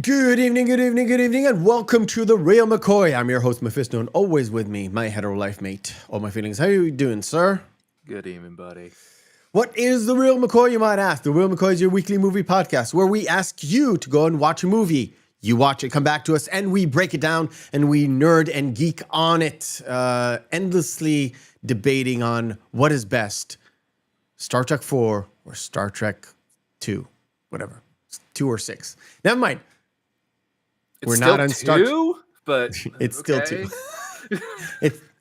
Good evening, and welcome to the Reel McCoy. I'm your host, Meffistoe, and always with me, my hetero life mate. All my feelings. How are you doing, sir? Good evening, buddy. What is the Reel McCoy, you might ask? The Reel McCoy is your weekly movie podcast where we ask you to go and watch a movie. You watch it, come back to us, and we break it down, and we nerd and geek on it, endlessly debating on what is best, Star Trek 4 or Star Trek 2, whatever, 2 or 6. Never mind. We're not on Star Trek 2, but it's still 2.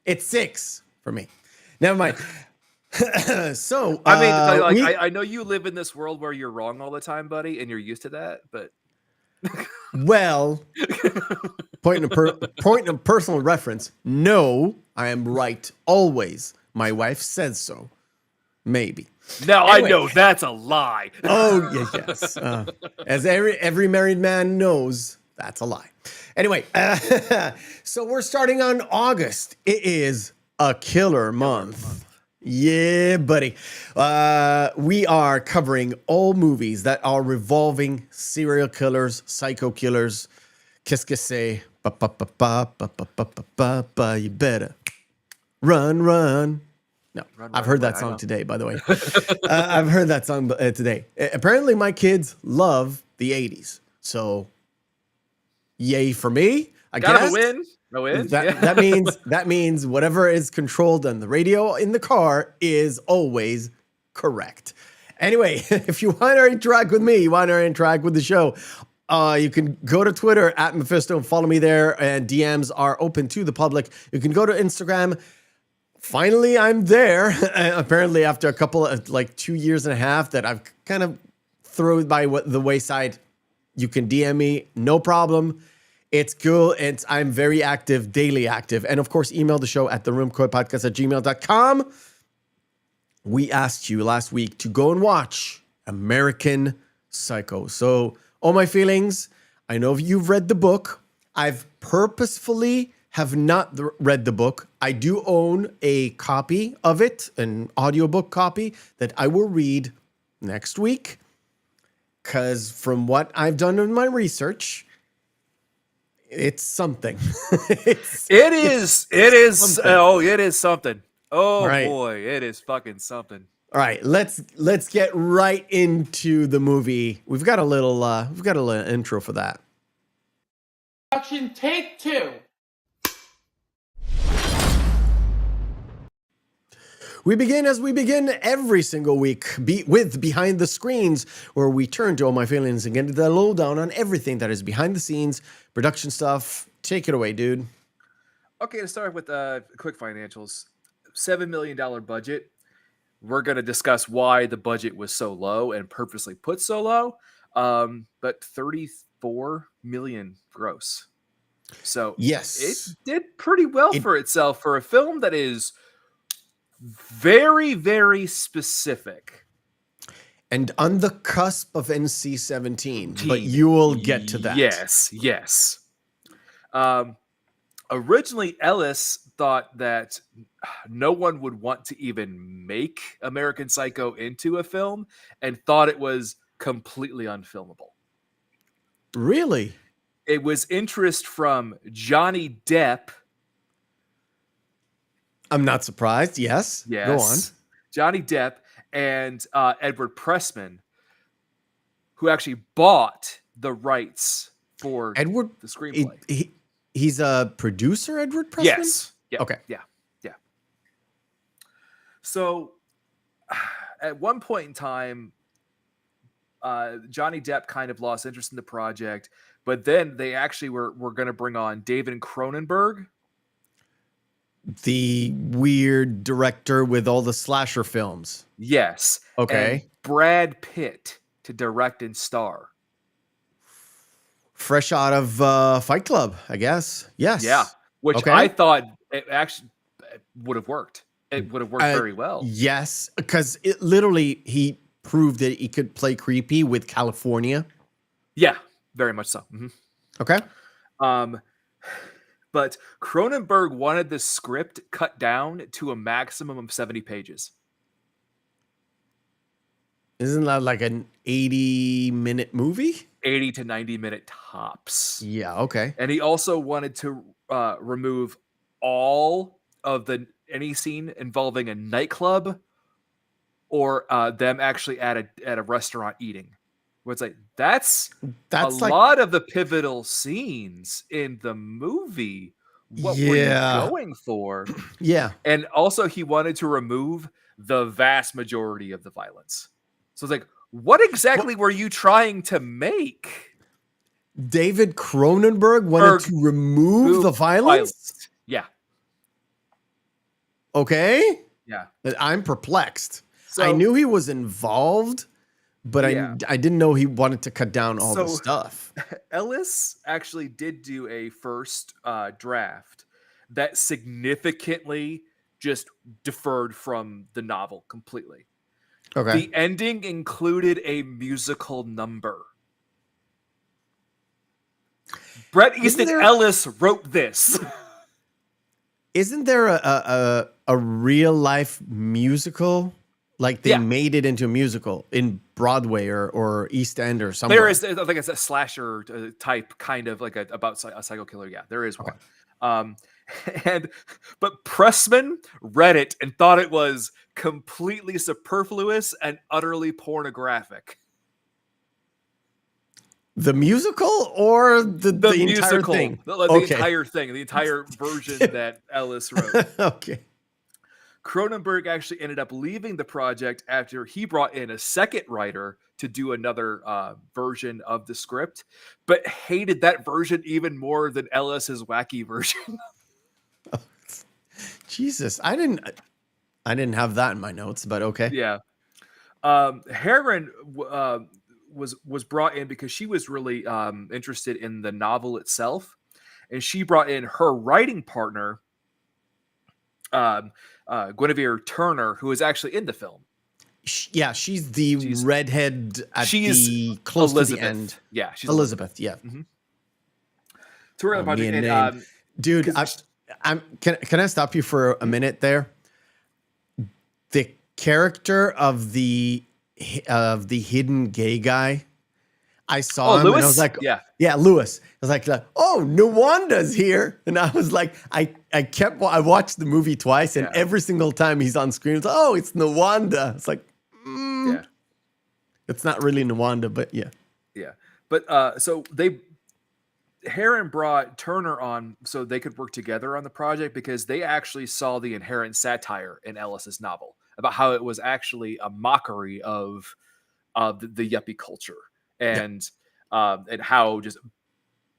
it's 6 for me. Never mind. So I know you live in this world where you're wrong all the time, buddy, and you're used to that. But well, point of personal reference. No, I am right always. My wife says so. Maybe. Now anyway. I know that's a lie. Oh yes. As every married man knows. That's a lie. Anyway, so we're starting on August. It is a killer month. Yeah, buddy. We are covering all movies that are revolving serial killers, psycho killers. Qu'est-ce que c'est? You better run. No, I've heard that song today, by the way. I've heard that song today. Apparently, my kids love the 80s. So... yay for me! I guess. No win. That means whatever is controlled on the radio in the car is always correct. Anyway, if you want to interact with me, you want to interact with the show, you can go to Twitter at Meffistoe and follow me there. And DMs are open to the public. You can go to Instagram. Finally, I'm there. Apparently, after a couple of 2 years and a half that I've kind of thrown by the wayside. You can DM me, no problem. It's cool. I'm very active, daily active. And of course, email the show at thereelmccoypodcast@gmail.com. We asked you last week to go and watch American Psycho. So, all my feelings, I know you've read the book. I've purposefully have not read the book. I do own a copy of it, an audiobook copy that I will read next week. Because from what I've done in my research, it's something. It is. something. Oh, it is something. Oh All right. boy, it is fucking something. All right, let's get right into the movie. We've got a little intro for that. Action, take 2. We begin as we begin every single week with Behind the Screens, where we turn to All My Feelings and get the lowdown on everything that is behind the scenes, production stuff. Take it away, dude. Okay, to start with quick financials. $7 million budget. We're going to discuss why the budget was so low and purposely put so low. But 34 million gross. So yes, it did pretty well for itself for a film that is very, very specific. And on the cusp of NC-17, but you will get to that. Yes. Originally, Ellis thought that no one would want to even make American Psycho into a film and thought it was completely unfilmable. Really? It was interest from Johnny Depp. I'm not surprised. Yes. Go on. Johnny Depp and Edward Pressman, who actually bought the rights for the screenplay. He's a producer, Edward Pressman? Yes. Yeah. Okay. Yeah. So at one point in time, Johnny Depp kind of lost interest in the project, but then they actually were going to bring on David Cronenberg. The weird director with all the slasher films. Yes. Okay. And Brad Pitt to direct and star. Fresh out of Fight Club, I guess. Yes. Yeah. Which I thought it actually would have worked. It would have worked very well. Yes. Because it literally, he proved that he could play creepy with California. Yeah. Very much so. Mm-hmm. Okay. But Cronenberg wanted the script cut down to a maximum of 70 pages. Isn't that like an 80-minute movie? 80 to 90-minute tops. Yeah, okay. And he also wanted to remove all of any scene involving a nightclub or them actually at a restaurant eating. Where it's like that's a lot of the pivotal scenes in the movie. What were you going for? Yeah. And also he wanted to remove the vast majority of the violence. So it's like, what exactly were you trying to make? David Cronenberg wanted to remove the violence? Yeah. Okay. Yeah. I'm perplexed. So, I knew he was involved, but I didn't know he wanted to cut down all the stuff. Ellis actually did do a first draft that significantly just deferred from the novel completely. Okay. The ending included a musical number. Bret Easton Ellis wrote this. Isn't there a real life musical? Like they made it into a musical in Broadway or East End or somewhere. There is, I think it's a slasher type kind of like about a psycho killer. Yeah, there is one. But Pressman read it and thought it was completely superfluous and utterly pornographic. The musical or the entire thing? The entire thing, the entire version that Ellis wrote. Okay. Cronenberg actually ended up leaving the project after he brought in a second writer to do another version of the script, but hated that version even more than Ellis's wacky version. Jesus, I didn't have that in my notes, but okay. Yeah. Harron was brought in because she was really interested in the novel itself, and she brought in her writing partner, Guinevere Turner, who is actually in the film. She's the redhead at the close Elizabeth. To the end. Yeah, she's Elizabeth. Yeah. Mm-hmm. So we're about dude, can I stop you for a minute there? The character of the of the hidden gay guy. I saw Oh, him Lewis? and I was like, Yeah. yeah, Lewis. I was like, oh, Nwanda's here. And I was like, I watched the movie twice, and every single time he's on screen, it's like, oh, it's Nwanda. It's like, Yeah. it's not really Nwanda, but yeah. Yeah. But so Harron brought Turner on so they could work together on the project because they actually saw the inherent satire in Ellis's novel about how it was actually a mockery of the yuppie culture and how just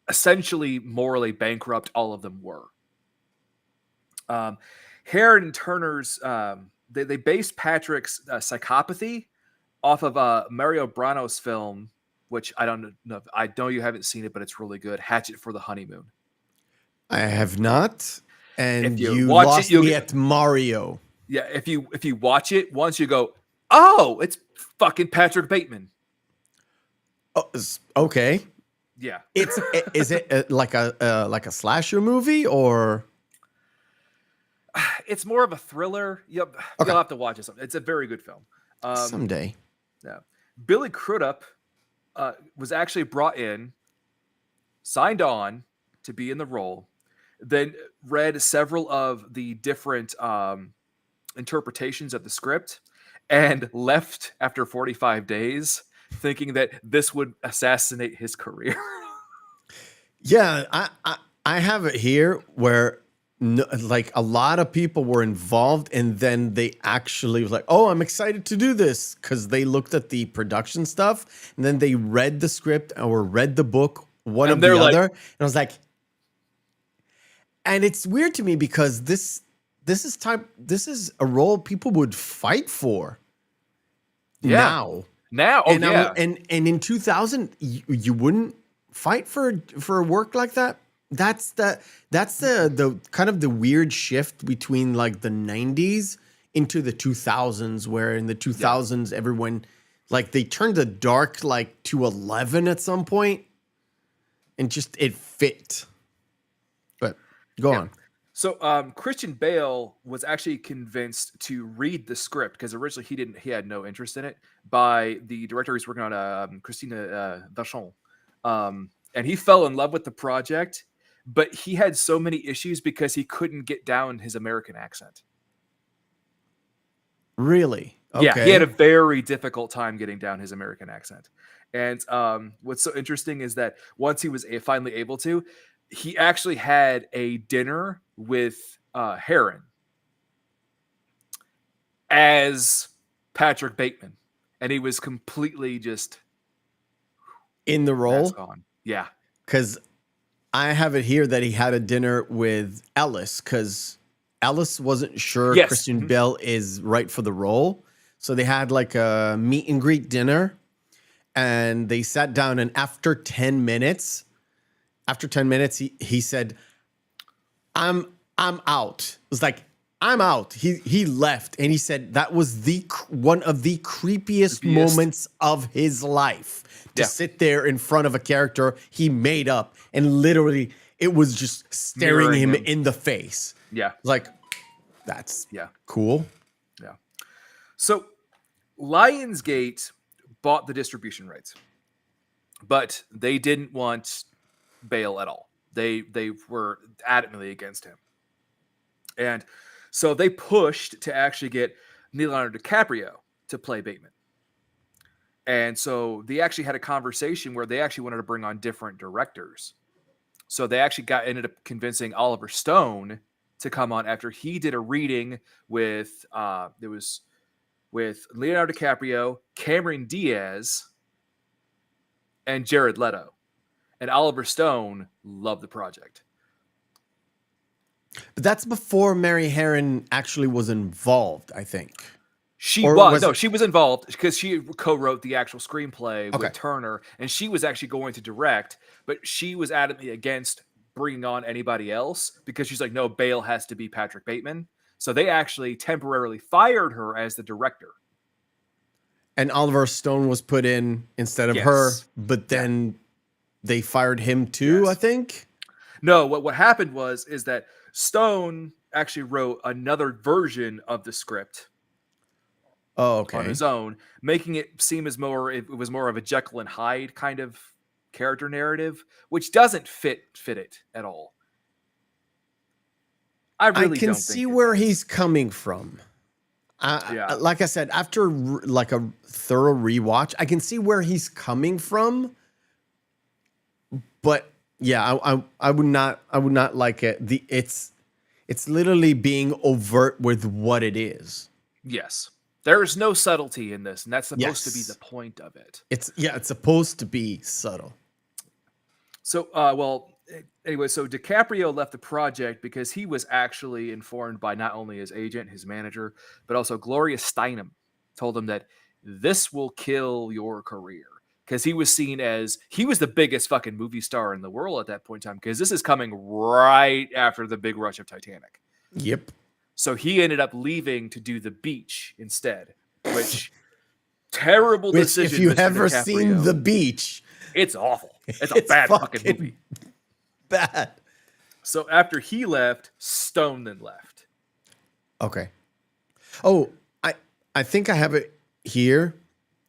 essentially morally bankrupt all of them were. Harron and Turner's they based Patrick's psychopathy off of Mario Brano's film, which I don't know. I know you haven't seen it, but it's really good. Hatchet for the Honeymoon. I have not. And If you you watch lost it, you'll me get- at Mario. Yeah, if you watch it once, you go, oh, it's fucking Patrick Bateman. Oh, okay. Yeah, Is it like a slasher movie or? it's more of a thriller. Yep, Okay. you'll have to watch it. It's a very good film. Someday. Yeah, Billy Crudup was actually brought in, signed on to be in the role, then read several of the different interpretations of the script, and left after 45 days, thinking that this would assassinate his career. Yeah, I have it here where like a lot of people were involved, and then they actually was like, "Oh, I'm excited to do this," because they looked at the production stuff, and then they read the script or read the book, one And of the they're like- other, and I was like, and it's weird to me because this is a role people would fight for. Yeah. Now, Oh and yeah, and in 2000 you wouldn't fight for work like that. That's the kind of the weird shift between like the 90s into the 2000s, where in the 2000s everyone like they turned the dark like to 11 at some point, and just it fit. But go on. So Christian Bale was actually convinced to read the script because originally he had no interest in it, by the director he's working on, Christina Vachon. And he fell in love with the project, but he had so many issues because he couldn't get down his American accent. Really? Okay. Yeah, he had a very difficult time getting down his American accent. And what's so interesting is that once he was finally able to, he actually had a dinner with Harron as Patrick Bateman, and he was completely just in the role. mask on. Yeah, Because I have it here that he had a dinner with Ellis, because Ellis wasn't sure Yes. Christian Bale is right for the role. So they had like a meet and greet dinner, and they sat down, and after 10 minutes, he said, I'm out. It was like, I'm out. He left, and he said that was one of the creepiest moments of his life, to sit there in front of a character he made up, and literally it was just staring Mirroring him him. in the face. yeah, Like, that's yeah. cool. Yeah. So Lionsgate bought the distribution rights, but they didn't want Bale at all. They were adamantly against him. And so they pushed to actually get Leonardo DiCaprio to play Bateman. And so they actually had a conversation where they actually wanted to bring on different directors. So they actually ended up convincing Oliver Stone to come on after he did a reading with with Leonardo DiCaprio, Cameron Diaz, and Jared Leto. And Oliver Stone loved the project. But that's before Mary Harron actually was involved, I think. She Or was was she was involved because she co-wrote the actual screenplay Okay. with Turner, and she was actually going to direct, but she was adamantly against bringing on anybody else because she's like, no, Bale has to be Patrick Bateman. So they actually temporarily fired her as the director. And Oliver Stone was put in instead of her, Yes. but then they fired him too, Yes. I think. No, what happened is that Stone actually wrote another version of the script Oh, on okay. his own, making it seem as it was more of a Jekyll and Hyde kind of character narrative, which doesn't fit it at all. I I really can don't see think it where does. he's coming from. Yeah. Like I said, after like a thorough rewatch, I can see where he's coming from. But yeah, I would not like it. It's literally being overt with what it is. Yes. There is no subtlety in this, and that's supposed to be Yes. the point of it. It's supposed to be subtle. So, anyway, so DiCaprio left the project because he was actually informed by not only his agent, his manager, but also Gloria Steinem told him that this will kill your career. Because he was seen as, he was the biggest fucking movie star in the world at that point in time, because this is coming right after the big rush of Titanic. Yep. So he ended up leaving to do The Beach instead, which terrible Which, decision. if you Mr. ever DiCaprio. seen The Beach, It's awful. It's a it's bad fucking movie. bad. So after he left, Stone then left. Okay. Oh, I think I have it here.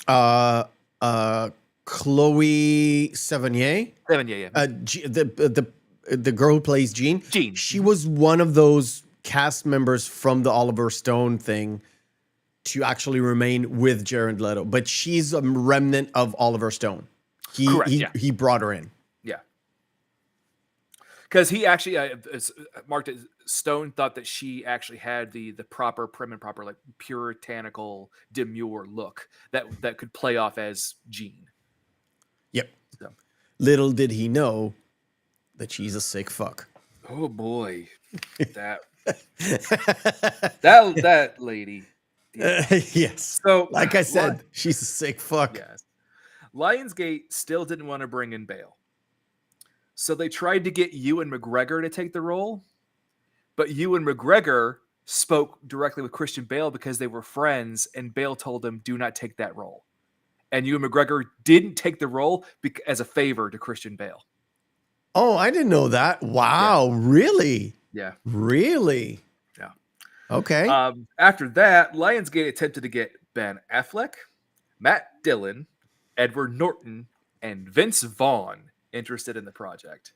Chloe Sevigny. Yeah. The girl who plays Jean. Jean. She was one of those cast members from the Oliver Stone thing to actually remain with Jared Leto, but she's a remnant of Oliver Stone. He brought her in. Yeah. Because he actually marked it. Stone thought that she actually had the proper prim and proper, like, puritanical, demure look that could play off as Jean. Yep. So. Little did he know that she's a sick fuck. Oh boy, that that lady. Yes. So, like I said, she's a sick fuck. Yes. Lionsgate still didn't want to bring in Bale. So they tried to get Ewan McGregor to take the role, but Ewan McGregor spoke directly with Christian Bale because they were friends, and Bale told him, do not take that role. And Ewan McGregor didn't take the role as a favor to Christian Bale. Oh, I didn't know that. Wow, yeah. Really? Yeah. Really? Yeah. Okay. After that, Lionsgate attempted to get Ben Affleck, Matt Dillon, Edward Norton, and Vince Vaughn interested in the project.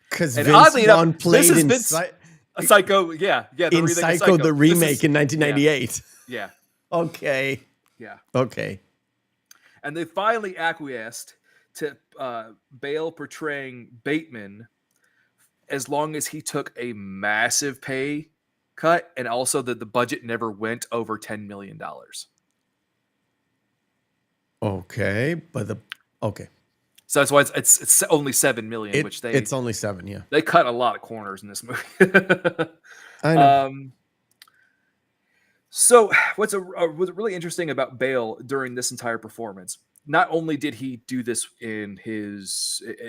Because Vince Vaughn played in Psycho. Yeah. In Psycho, the remake in 1998. Yeah. Okay. Yeah. Okay. And they finally acquiesced to Bale portraying Bateman as long as he took a massive pay cut, and also that the budget never went over $10 million. Okay. Okay. So that's why it's only $7 million, it's only 7, yeah. They cut a lot of corners in this movie. I know. So what's really interesting about Bale during this entire performance, not only did he do this in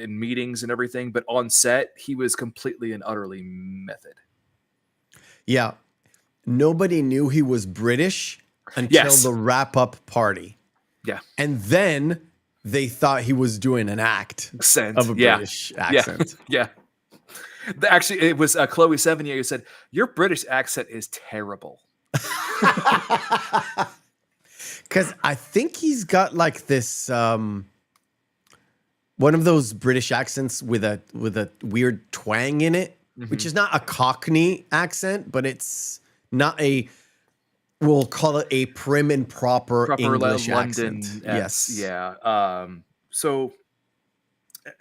meetings and everything, but on set, he was completely and utterly method. Yeah. Nobody knew he was British until the wrap-up party. Yeah. And then they thought he was doing an act of a British accent. Yeah. Actually, it was Chloe Sevigny who said, your British accent is terrible. Because I think he's got like this one of those British accents with a weird twang in it, which is not a Cockney accent, but it's not we'll call it a prim and proper English London accent. Yes. Yeah. So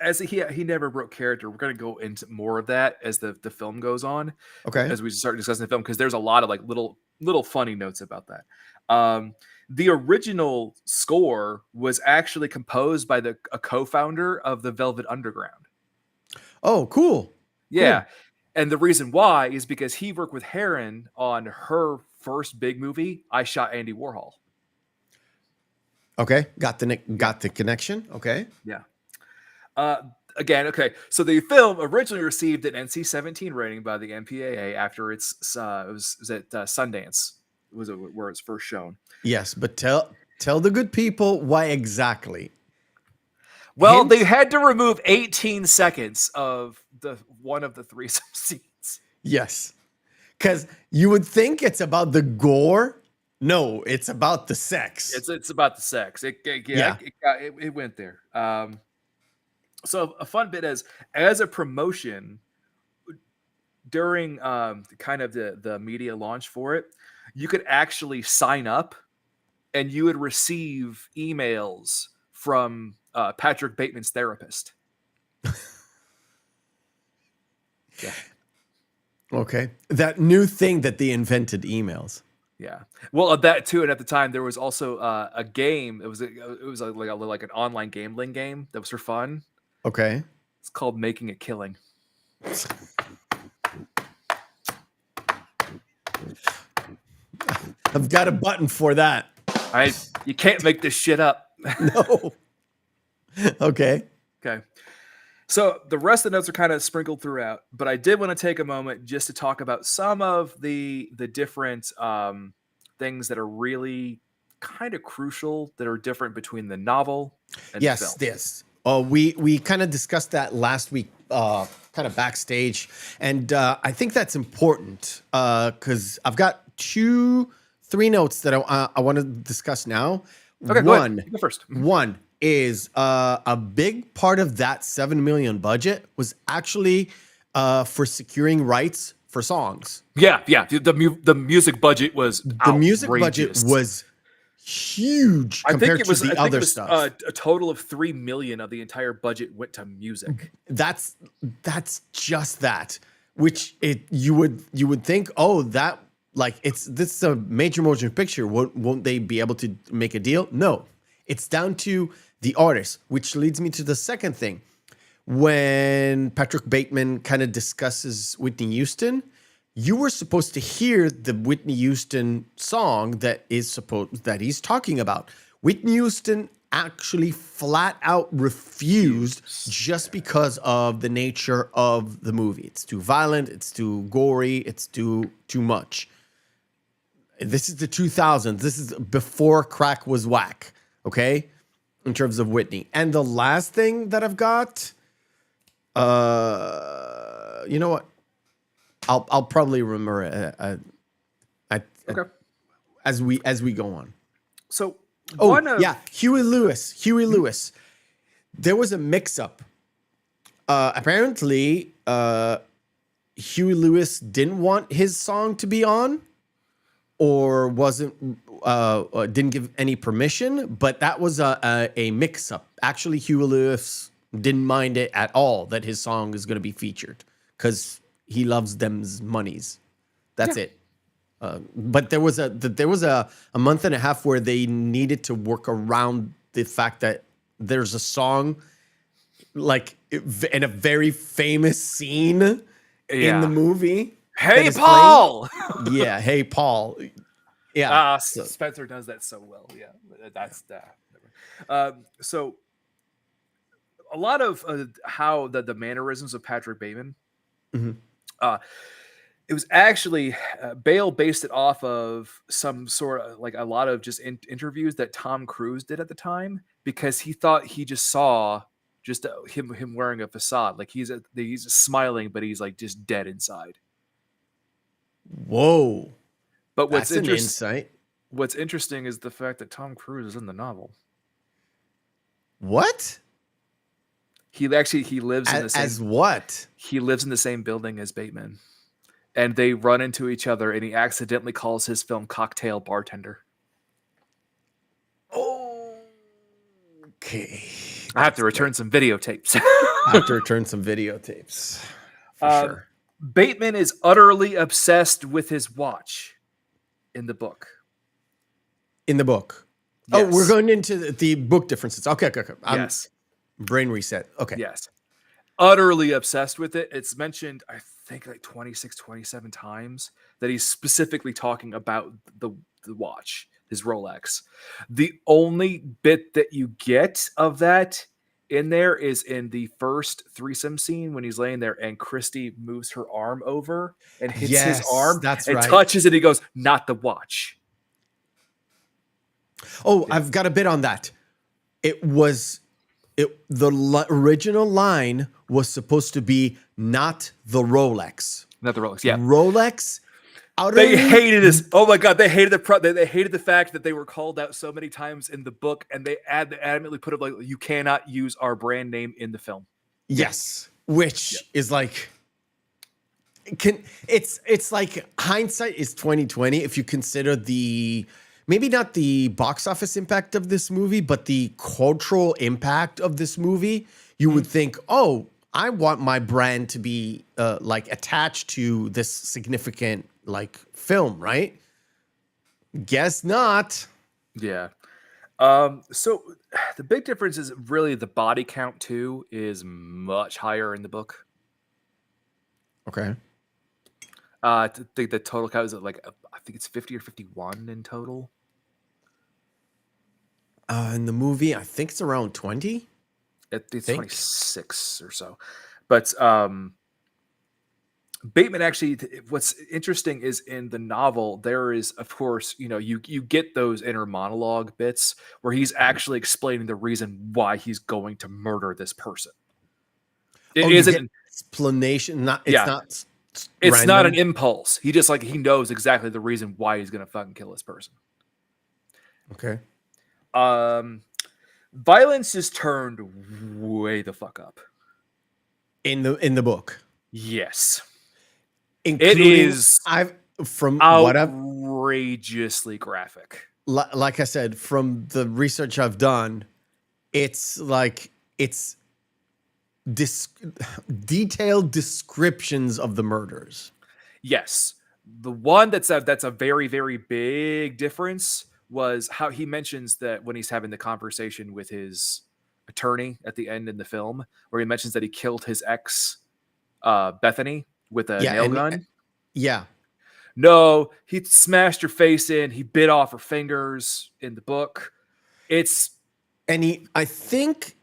as he never broke character, we're going to go into more of that as the film goes on. Okay. As we start discussing the film, because there's a lot of like little funny notes about that. The original score was actually composed by a co-founder of the Velvet Underground. Oh, cool. Yeah. Cool. And the reason why is because he worked with Harron on her first big movie, I Shot Andy Warhol. Okay. Got the connection. Okay. Yeah. Again, okay. So the film originally received an NC-17 rating by the MPAA after it was at Sundance. Where it's first shown. Yes, but tell the good people why exactly. Well, they had to remove 18 seconds of one of the threesome scenes. Yes, because you would think it's about the gore No, it's about the sex. It's about the sex. It went there. So a fun bit is, as a promotion during kind of the media launch for it, you could actually sign up and you would receive emails from Patrick Bateman's therapist. Yeah. Okay. That new thing that they invented, emails. Yeah. Well, that too, and at the time there was also a game. It was like an online gambling game that was for fun. Okay. It's called Making a Killing. I've got a button for that. You can't make this shit up. No. Okay. Okay. So the rest of the notes are kind of sprinkled throughout, but I did want to take a moment just to talk about some of the different things that are really kind of crucial that are different between the novel and the film. Yes. We kind of discussed that last week, kind of backstage, and I think that's important because I've got 3 notes that I want to discuss now. Okay, go ahead. You go first. One is a big part of that $7 million budget was actually for securing rights for songs. Yeah. The music budget was music budget was huge compared to the other stuff. A total of $3 million of the entire budget went to music. That's just that, which you would think, oh, that this is a major motion picture. Won't they be able to make a deal? No, it's down to the artist, which leads me to the second thing. When Patrick Bateman kind of discusses Whitney Houston, you were supposed to hear the Whitney Houston song that he's talking about. Whitney Houston actually flat out refused just because of the nature of the movie. It's too violent, it's too gory, it's too much. This is the 2000s. This is before crack was whack, okay? In terms of Whitney. And the last thing that I've got, you know what? I'll probably remember it Okay. as we go on. So Huey Lewis. There was a mix-up. Apparently, Huey Lewis didn't want his song to be on, or didn't give any permission. But that was a mix-up. Actually, Huey Lewis didn't mind it at all that his song is going to be featured because he loves them's monies. That's it. But there was a month and a half where they needed to work around the fact that there's a song like in a very famous scene in the movie. Hey, Paul. Hey, Paul. Yeah. Spencer does that so well. Yeah, that's that. So a lot of how the mannerisms of Patrick Bateman. Mm-hmm. It was actually Bale based it off of some sort of like a lot of just interviews that Tom Cruise did at the time, because he thought he just saw just him wearing a facade, like he's smiling, but he's like just dead inside. Whoa! But that's an insight. What's interesting is the fact that Tom Cruise is in the novel. What? He lives in the same as what? He lives in the same building as Bateman. And they run into each other, and he accidentally calls his film Cocktail Bartender. Oh, okay. I have to return some videotapes. For sure. Bateman is utterly obsessed with his watch in the book. Yes. Oh, we're going into the book differences. Okay. Yes. Brain reset. Okay. Yes. Utterly obsessed with it. It's mentioned, I think, like 26, 27 times that he's specifically talking about the watch, his Rolex. The only bit that you get of that in there is in the first threesome scene when he's laying there and Christy moves her arm over and hits his arm and touches it. He goes, "Not the watch." Oh, yeah. I've got a bit on that. The original line was supposed to be "not the Rolex." Not the Rolex, yeah. Rolex utterly. They hated this. Oh my god, they hated they hated the fact that they were called out so many times in the book, and they adamantly put it like, you cannot use our brand name in the film. Yes, which is like, it's like hindsight is 2020 if you consider the, maybe not the box office impact of this movie, but the cultural impact of this movie. You would think, oh, I want my brand to be like attached to this significant like film, right? Guess not. Yeah. So the big difference is really the body count too is much higher in the book. Okay. I think the total count is like, I think it's 50 or 51 in total. In the movie, I think it's around 20. It's 26 or so. But Bateman actually, what's interesting is in the novel, there is, of course, you get those inner monologue bits where he's actually explaining the reason why he's going to murder this person. It isn't an explanation. It's not an impulse. He just he knows exactly the reason why he's going to fucking kill this person. Okay. Violence is turned way the fuck up in the book. Yes. Including, it is outrageously graphic. Like I said, from the research I've done, it's detailed descriptions of the murders. Yes. The one that's a very, very big difference was how he mentions that when he's having the conversation with his attorney at the end in the film, where he mentions that he killed his ex, Bethany, with a nail gun. Yeah. No, he smashed her face in. He bit off her fingers in the book. I think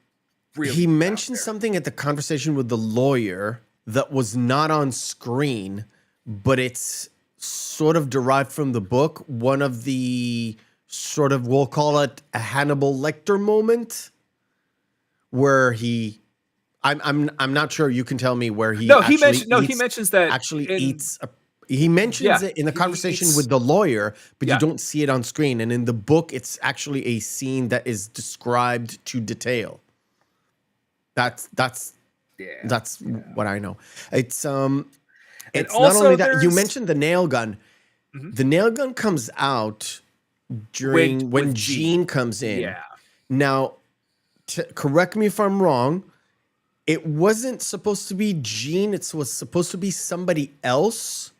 really he mentioned something at the conversation with the lawyer that was not on screen, but it's sort of derived from the book. One of the sort of, we'll call it a Hannibal Lecter moment, where I'm not sure. You can tell me where he. He mentions that eats. He mentions it in the conversation with the lawyer, but you don't see it on screen. And in the book, it's actually a scene that is described to detail. That's what I know. It's not only that. You mentioned the nail gun. Mm-hmm. The nail gun comes out during when Jean comes in. Yeah. Now, correct me if I'm wrong. It wasn't supposed to be Jean. It was supposed to be somebody else.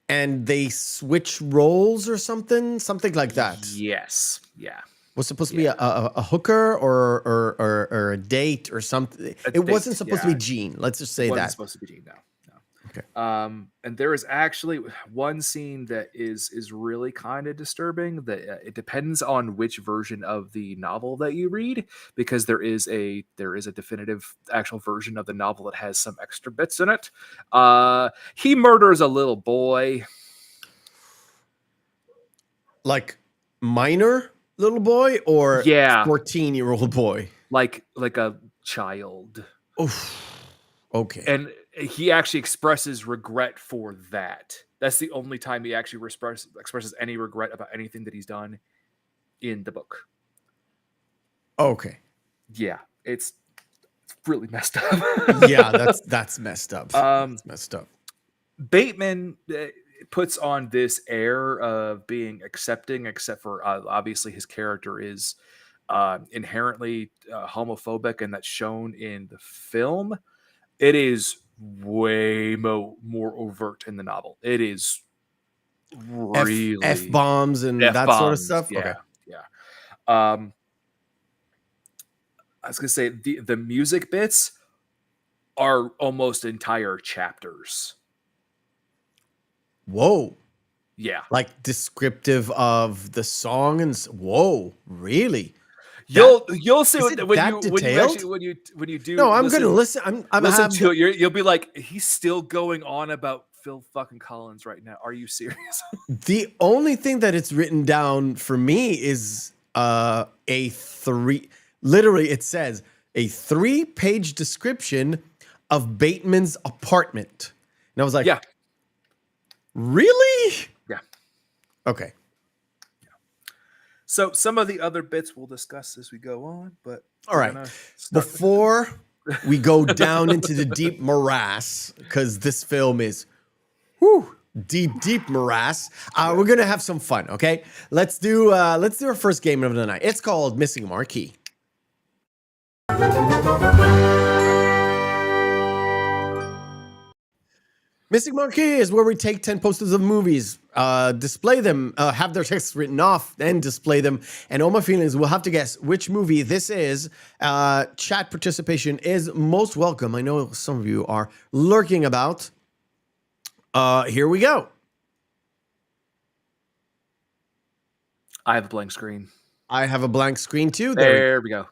And they switch roles or something like that. Yes. Yeah. Was supposed to be a hooker or a date or something. It wasn't supposed to be Jean. Let's just say that. It wasn't supposed to be Jean, no. Okay. And there is actually one scene that is really kind of disturbing. That it depends on which version of the novel that you read, because there is a definitive actual version of the novel that has some extra bits in it. He murders a little boy, like minor little boy, or 14-year-old boy, like a child. Oof. Okay. And he actually expresses regret for that. That's the only time he actually expresses any regret about anything that he's done in the book. Okay. Yeah, it's really messed up. Yeah, that's messed up. That's messed up. Bateman puts on this air of being accepting, except for obviously his character is inherently homophobic, and that's shown in the film. It is way more overt in the novel. It is really F-bombs and that sort of stuff. Yeah, okay. Yeah. I was gonna say the music bits are almost entire chapters. Whoa. Yeah. Like descriptive of the song and whoa, really? You'll see when you do. No, I'm gonna listen. I'm listen to it. You'll be like, he's still going on about Phil fucking Collins right now. Are you serious? The only thing that it's written down for me is literally it says a 3-page description of Bateman's apartment, and I was like, yeah. Really? Yeah. Okay. So some of the other bits we'll discuss as we go on, but All right. Before we go down into the deep morass, because this film is deep morass, we're gonna have some fun. Okay, let's do our first game of the night. It's called Missing Marquee. Missing Marquee is where we take 10 posters of movies, display them, have their text written off, then display them. And all my feelings will have to guess which movie this is. Chat participation is most welcome. I know some of you are lurking about. Here we go. I have a blank screen. I have a blank screen too. There we go.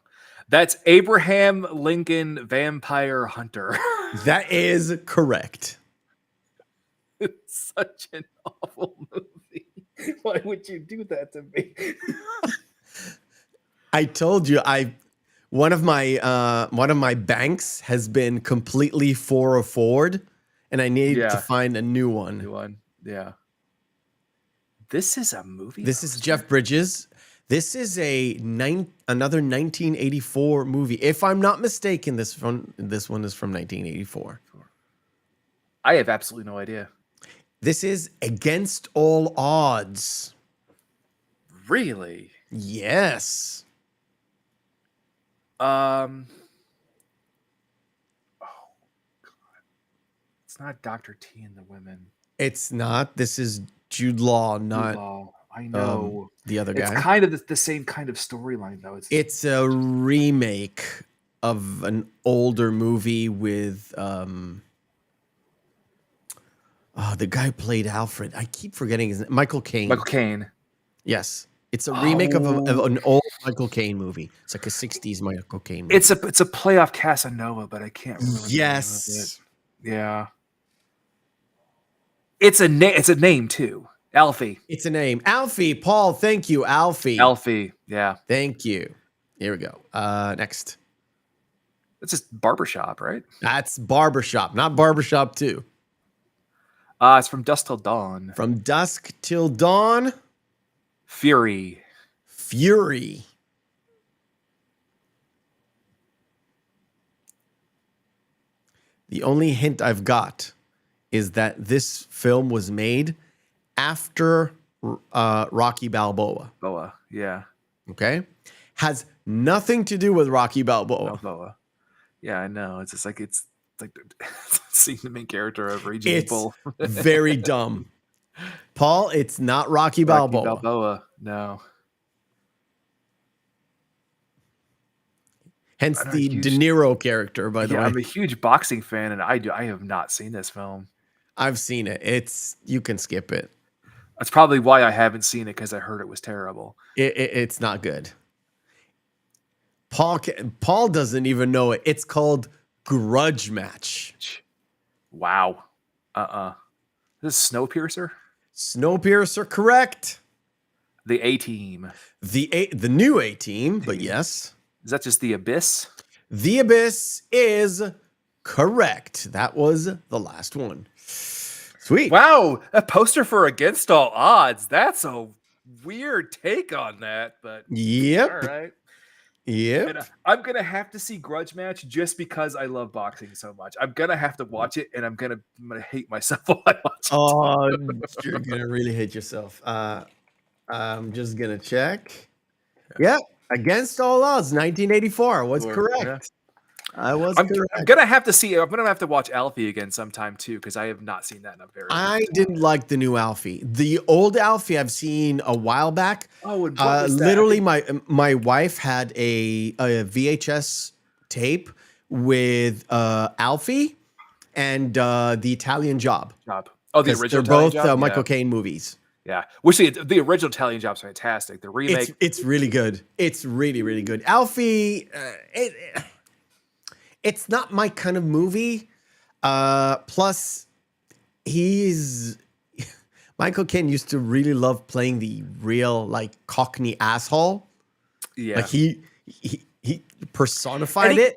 That's Abraham Lincoln Vampire Hunter. That is correct. It's such an awful movie. Why would you do that to me? I told you, one of my banks has been completely forward, and I need to find a new one. Yeah. This is a movie. This is Jeff Bridges. This is another 1984 movie. If I'm not mistaken, this one is from 1984. I have absolutely no idea. This is Against All Odds. Really? Yes. Oh God. It's not Dr. T and the Women. It's not. This is Jude Law, not Jude Law. I know. The other guy. It's kind of the same kind of storyline, though. It's a remake of an older movie with the guy who played Alfred. I keep forgetting his name. Michael Caine. Michael Caine. Yes. It's a remake of an old Michael Caine movie. It's like a 60s Michael Caine movie. It's a play off Casanova, but I can't remember. Yes. The name of it. Yeah. It's a name too. Alfie. It's a name. Alfie. Paul, thank you. Alfie. Alfie. Yeah. Thank you. Here we go. Next. It's just Barbershop, right? That's Barbershop, not Barbershop 2. It's From Dusk Till Dawn. From Dusk Till Dawn. Fury. The only hint I've got is that this film was made after Rocky Balboa. Yeah. Okay? Has nothing to do with Rocky Balboa. Yeah, I know. It's just like it's like seeing the main character of Raging Bull. Very dumb. Paul, it's not Rocky Balboa. No. Hence the De Niro character, by the way. I'm a huge boxing fan, and I have not seen this film. I've seen it. You can skip it. That's probably why I haven't seen it, because I heard it was terrible. It's not good. Paul doesn't even know it. It's called Grudge Match. Wow. This is Snowpiercer? Snowpiercer, correct. The A-Team. The new A-Team, but yes. Is that just The Abyss? The Abyss is correct. That was the last one. Sweet. Wow, a poster for Against All Odds. That's a weird take on that, but yep. All right. Yep. And I'm gonna have to see Grudge Match just because I love boxing so much. I'm gonna have to watch it, and I'm gonna hate myself while I watch it. Oh, you're gonna really hate yourself. I'm just gonna check. Yep. Against All Odds, 1984 was correct. Yeah. I was correct. I'm gonna have to see. I'm gonna have to watch Alfie again sometime too, because I have not seen that in a very. I didn't like the new Alfie. The old Alfie I've seen a while back. Oh, and what was that? Literally, my wife had a VHS tape with Alfie and the Italian Job. Oh, the original. They're both Michael Caine movies. Yeah, which the original Italian Job's fantastic. The remake, it's really good. It's really, really good. Alfie, it's not my kind of movie. Plus, Michael Caine used to really love playing the real like Cockney asshole. Yeah, like he personified it,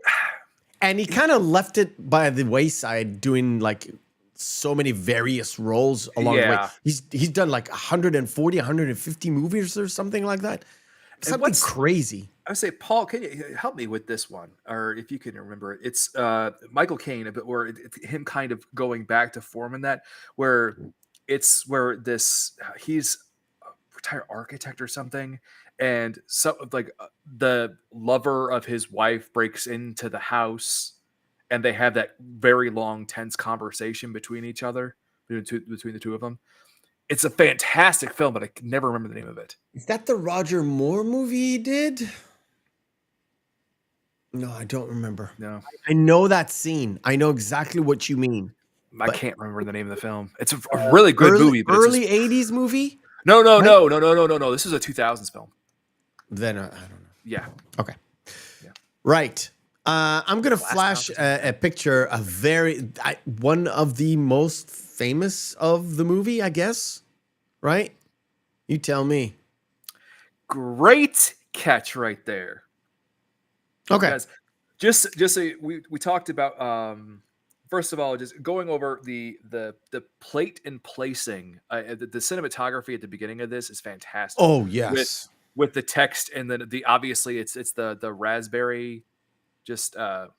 and he kind of left it by the wayside doing like so many various roles along the way. Yeah. He's done like 140, 150 movies or something like that. Something crazy. I would say, Paul, can you help me with this one, or if you can remember it? It's Michael Caine, a bit where it's him kind of going back to form in that, where it's where this he's a retired architect or something, and so like the lover of his wife breaks into the house, and they have that very long, tense conversation between each other, between the two of them. It's a fantastic film, but I can never remember the name of it. Is that the Roger Moore movie he did? No, I don't remember. No, I know that scene. I know exactly what you mean. I can't remember the name of the film. It's a really good movie. But early 80s movie? No. This is a 2000s film. Then I don't know. Yeah. Okay. Yeah. Right. I'm going to flash a picture of one of the most famous of the movie, I guess. Right? You tell me. Great catch right there. Okay. Because just so we talked about first of all, just going over the plate and placing. The cinematography at the beginning of this is fantastic. Oh yes. With the text and then the obviously it's the raspberry just the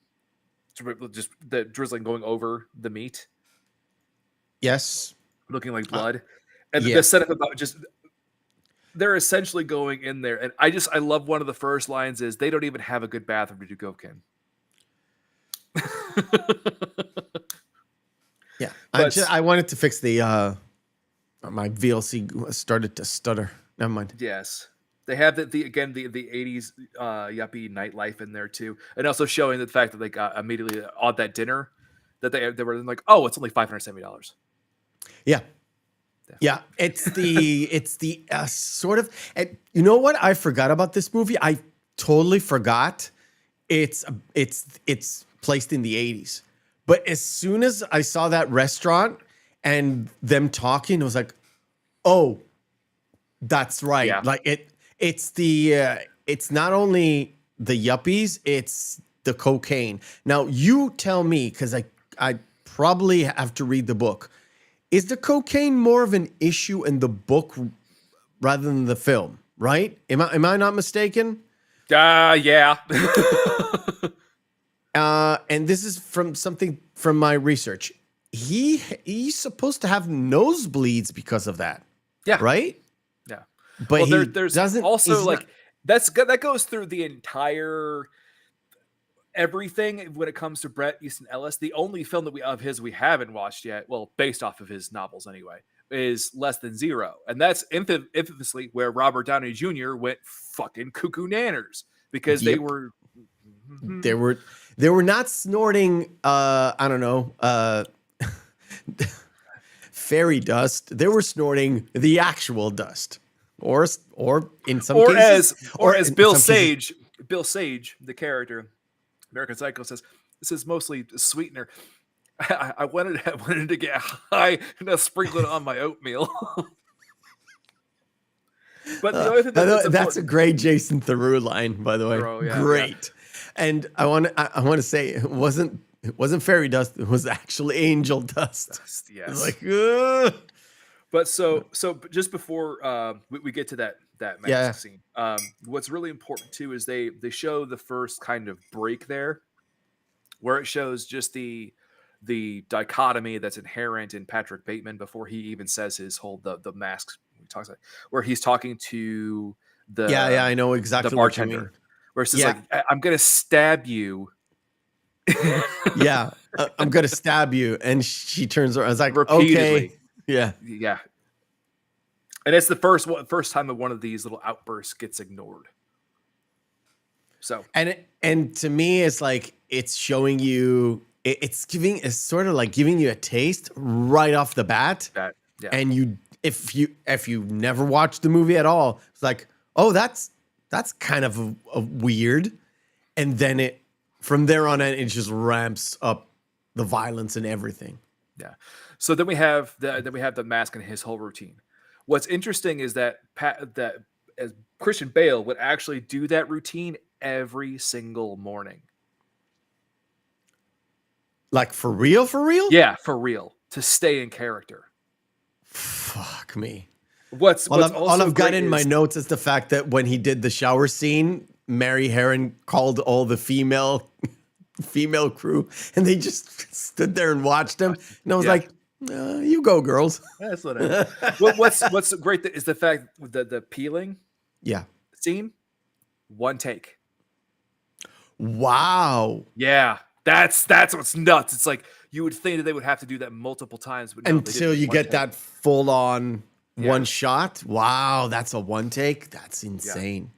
drizzling going over the meat. Yes. Looking like blood. And the setup about just they're essentially going in there. And I love one of the first lines is they don't even have a good bathroom to do coke in. Yeah. I wanted to fix the my VLC started to stutter. Never mind. Yes. They have the 80s yuppie nightlife in there too. And also showing the fact that they got immediately on that dinner that they were like, oh, it's only $570. Yeah. Yeah, it's the sort of, and you know what? I forgot about this movie. I totally forgot. It's placed in the 80s. But as soon as I saw that restaurant and them talking, I was like, oh, that's right. Yeah. Like it's not only the yuppies, it's the cocaine. Now you tell me, because I probably have to read the book. Is the cocaine more of an issue in the book rather than the film? Right? Am I not mistaken? Yeah. And this is from my research. He's supposed to have nosebleeds because of that. Yeah. Right? Yeah. But there's also like that goes through the entire everything when it comes to Bret Easton Ellis. The only film that we haven't watched yet, well, based off of his novels anyway, is Less Than Zero, and that's infamously where Robert Downey Jr. went fucking cuckoo nanners because they were not snorting I don't know fairy dust. They were snorting the actual dust, or in some cases, as Bill Sage, the character. American Psycho says, this is mostly sweetener. I wanted to get high and I sprinkle it on my oatmeal. But the other thing that's a great Jason Theroux line, by the way. Great. Yeah. And I want to say it wasn't fairy dust. It was actually angel dust. Yes. Like, but so just before we get to that mask scene, what's really important too is they show the first kind of break there, where it shows just the dichotomy that's inherent in Patrick Bateman before he even says his whole the masks he talks about, where he's talking to the I know exactly the bartender, what you mean. Where it's just like, I'm gonna stab you. I'm gonna stab you, and she turns around. I was like, repeatedly. Okay, yeah. And it's the first time that one of these little outbursts gets ignored. So and to me, it's like it's showing you, it's sort of like giving you a taste right off the bat. And if you never watched the movie at all, it's like, oh, that's kind of a weird, and then from there on in, it just ramps up the violence and everything. Yeah. So then we have the mask and his whole routine. What's interesting is that as Christian Bale would actually do that routine every single morning. Like for real? Yeah, for real. to stay in character. Fuck me. What's All also I've got great in my is- notes is the fact that when he did the shower scene, Mary Harron called all the female crew, and they just stood there and watched him. And I was Yeah. like, "You go, girls." That's whatever. What's great is the fact that the peeling Yeah. scene, one take. Wow. Yeah, that's what's nuts. It's like you would think that they would have to do that multiple times, but no, they did Until it you one get take. that full on Yeah. one shot. Wow, that's a one take. That's insane.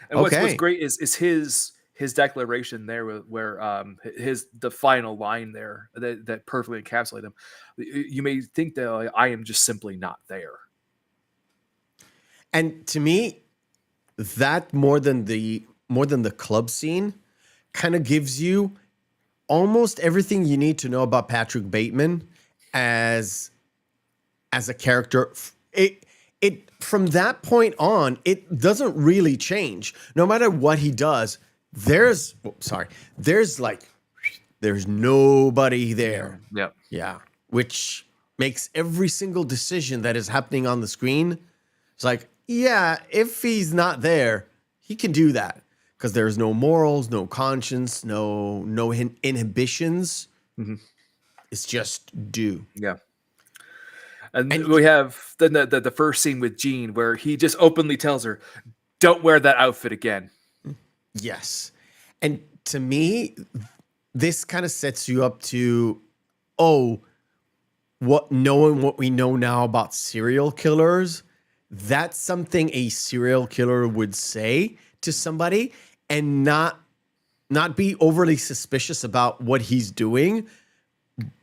And what's Okay. great is his declaration there where the final line there that perfectly encapsulated him. You may think that like, I am just simply not there. And to me, that more than the club scene kind of gives you almost everything you need to know about Patrick Bateman as a character. It from that point on, it doesn't really change. No matter what he does, there's nobody there. Yeah. Yeah. Which makes every single decision that is happening on the screen. It's like, yeah, if he's not there, he can do that. Because there's no morals, no conscience, no inhibitions. Mm-hmm. It's just do. Yeah. And we have then the first scene with Jean where he just openly tells her, "Don't wear that outfit again." Yes. And to me, this kind of sets you up to, knowing what we know now about serial killers, that's something a serial killer would say to somebody and not be overly suspicious about what he's doing,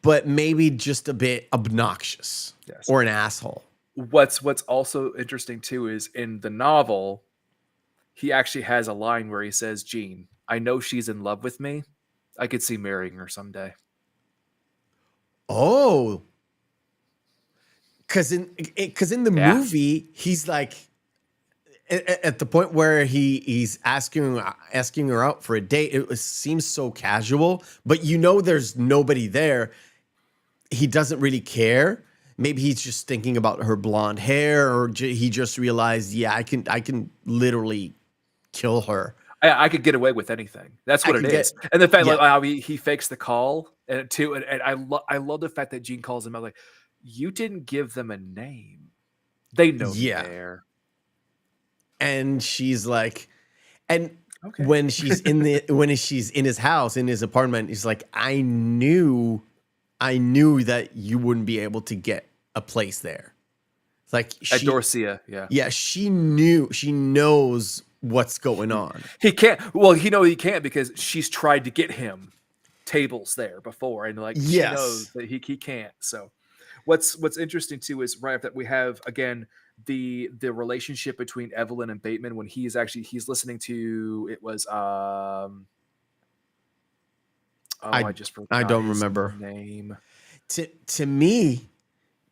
but maybe just a bit obnoxious or an asshole. What's also interesting too is in the novel, he actually has a line where he says, "Jean, I know she's in love with me. I could see marrying her someday." Oh, because in the movie, he's like at the point where he's asking her out for a date. It seems so casual, but there's nobody there. He doesn't really care. Maybe he's just thinking about her blonde hair, or he just realized, yeah, I can literally kill her. I could get away with anything. That's what it is. And the fact like how he fakes the call and I love the fact that Jean calls him out like, "You didn't give them a name. They know me there." And she's like, when she's in his house, in his apartment, he's like, I knew that you wouldn't be able to get a place there. It's like at Dorsia, she knows what's going on. He can't. Well, he can't because she's tried to get him tables there before, and she knows that he can't. So, what's interesting too is right after that we have again the relationship between Evelyn and Bateman when he's listening to it was I just forgot I don't his remember name. To me,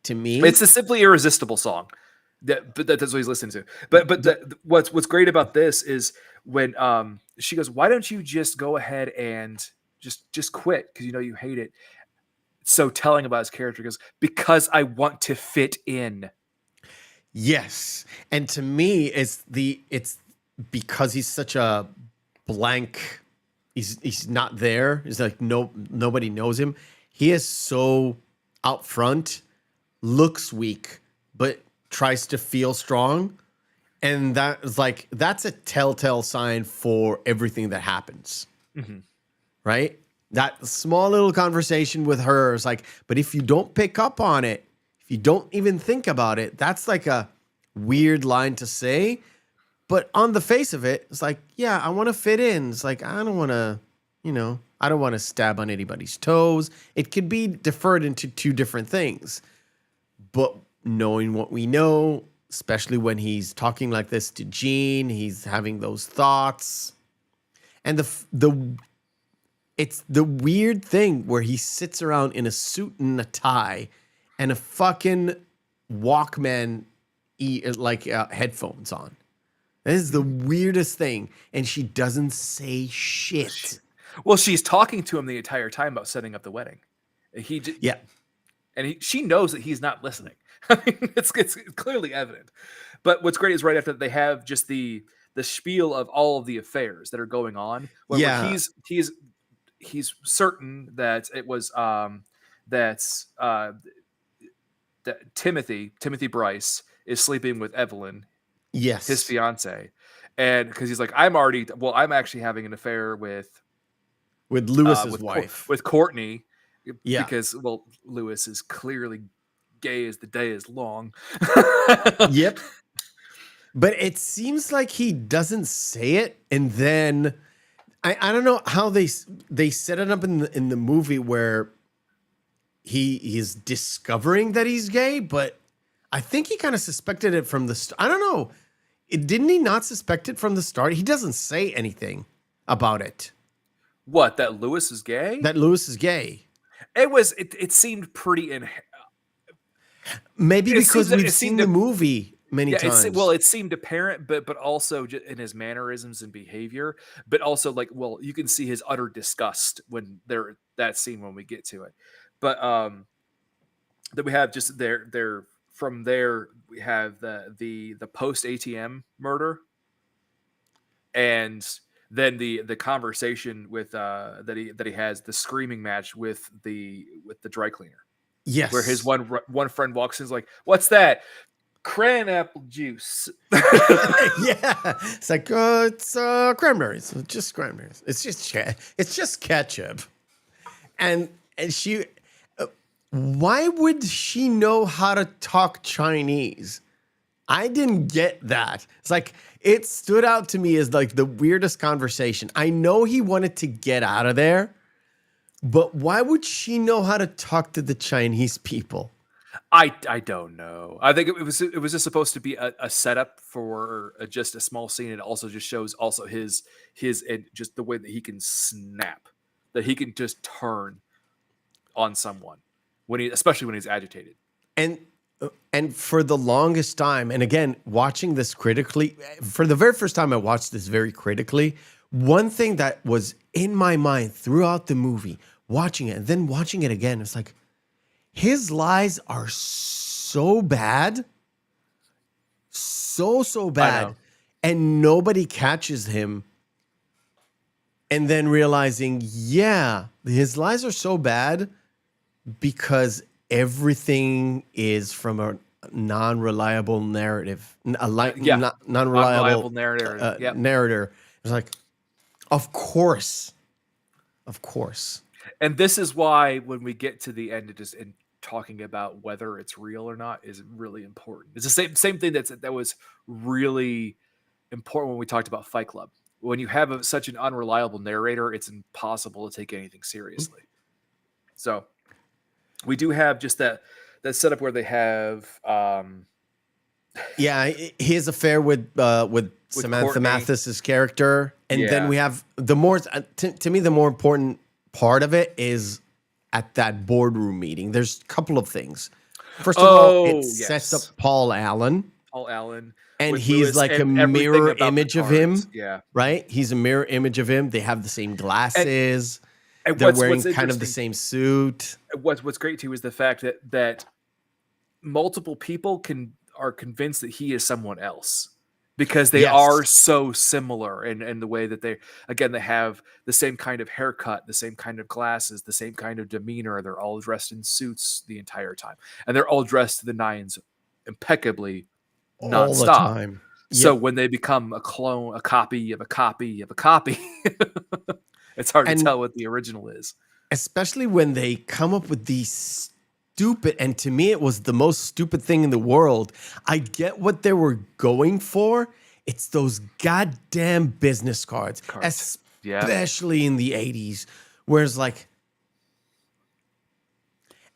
it's a Simply Irresistible song. That's what he's listening to. But what's great about this is when she goes, "Why don't you just go ahead and just quit because you hate it?" So telling about his character goes, "Because I want to fit in." Yes, and to me, it's because he's such a blank. He's not there. It's like nobody knows him. He is so out front, looks weak, but tries to feel strong, and that's a telltale sign for everything that happens. Mm-hmm. Right? That small little conversation with her is like, but if you don't pick up on it, if you don't even think about it, that's like a weird line to say. But on the face of it, it's like, yeah, I want to fit in. It's like, I don't want to stab on anybody's toes. It could be deferred into two different things. But knowing what we know, especially when he's talking like this to Jean, he's having those thoughts. And it's the weird thing where he sits around in a suit and a tie and a fucking Walkman headphones on. That is the weirdest thing. And she doesn't say shit. Well, she's talking to him the entire time about setting up the wedding. and she knows that he's not listening. I mean, it's clearly evident. But what's great is right after that, they have just the spiel of all of the affairs that are going on, where he's certain that it was that's that Timothy Bryce is sleeping with Evelyn, Yes. his fiance, and because he's like, I'm actually having an affair with Lewis's wife, with Courtney, Yeah. because Lewis is clearly gay as the day is long. Yep. But it seems like he doesn't say it, and then I don't know how they set it up in the movie where he is discovering that he's gay, but I think he kind of suspected it from the start. I don't know. Didn't he not suspect it from the start? He doesn't say anything about it. What, that Lewis is gay? That Lewis is gay. It seemed pretty maybe because we've seen the movie many times. It seemed apparent, but also in his mannerisms and behavior, but also you can see his utter disgust when that scene when we get to it. But that we have just there from there we have the post ATM murder, and then the conversation with that he has, the screaming match with the dry cleaner. Yes, where his one friend walks in, is like, "What's that? Cran apple juice." Yeah, it's like it's cranberries. It's just cranberries. It's just ketchup. And she, why would she know how to talk Chinese? I didn't get that. It's like, it stood out to me as like the weirdest conversation. I know he wanted to get out of there, but why would she know how to talk to the Chinese people? I don't know. I think it was just supposed to be a setup for just a small scene. It also just shows also his and just the way that he can snap, that he can just turn on someone especially when he's agitated. And for the longest time, and again, watching this critically, for the very first time I watched this very critically, one thing that was in my mind throughout the movie, watching it and then watching it again, it's like, his lies are so bad, so bad, and nobody catches him. And then realizing, yeah, his lies are so bad because everything is from a non-reliable narrative, non-reliable narrator. Narrator. It's like, of course. And this is why when we get to the end, and talking about whether it's real or not is really important. It's the same thing that was really important when we talked about Fight Club. When you have such an unreliable narrator, it's impossible to take anything seriously. So we do have just that setup where they have his affair with Samantha Courtney. Mathis's character, and then we have the more to me the more important part of it is at that boardroom meeting. There's a couple of things. First of all, it sets up Paul Allen. And he's Lewis like a and mirror image of him. Yeah. Right? He's a mirror image of him. They have the same glasses. And they're wearing kind of the same suit. What's great too is the fact that multiple people are convinced that he is someone else, because they are so similar in the way that they have the same kind of haircut, the same kind of glasses, the same kind of demeanor. They're all dressed in suits the entire time, and they're all dressed to the nines impeccably, all nonstop. The time. Yep. So when they become a clone, a copy of a copy of a copy, it's hard to tell what the original is. Especially when they come up with these stupid, and to me it was the most stupid thing in the world. I get what they were going for. It's those goddamn business cards. Especially in the 80s, where it's like,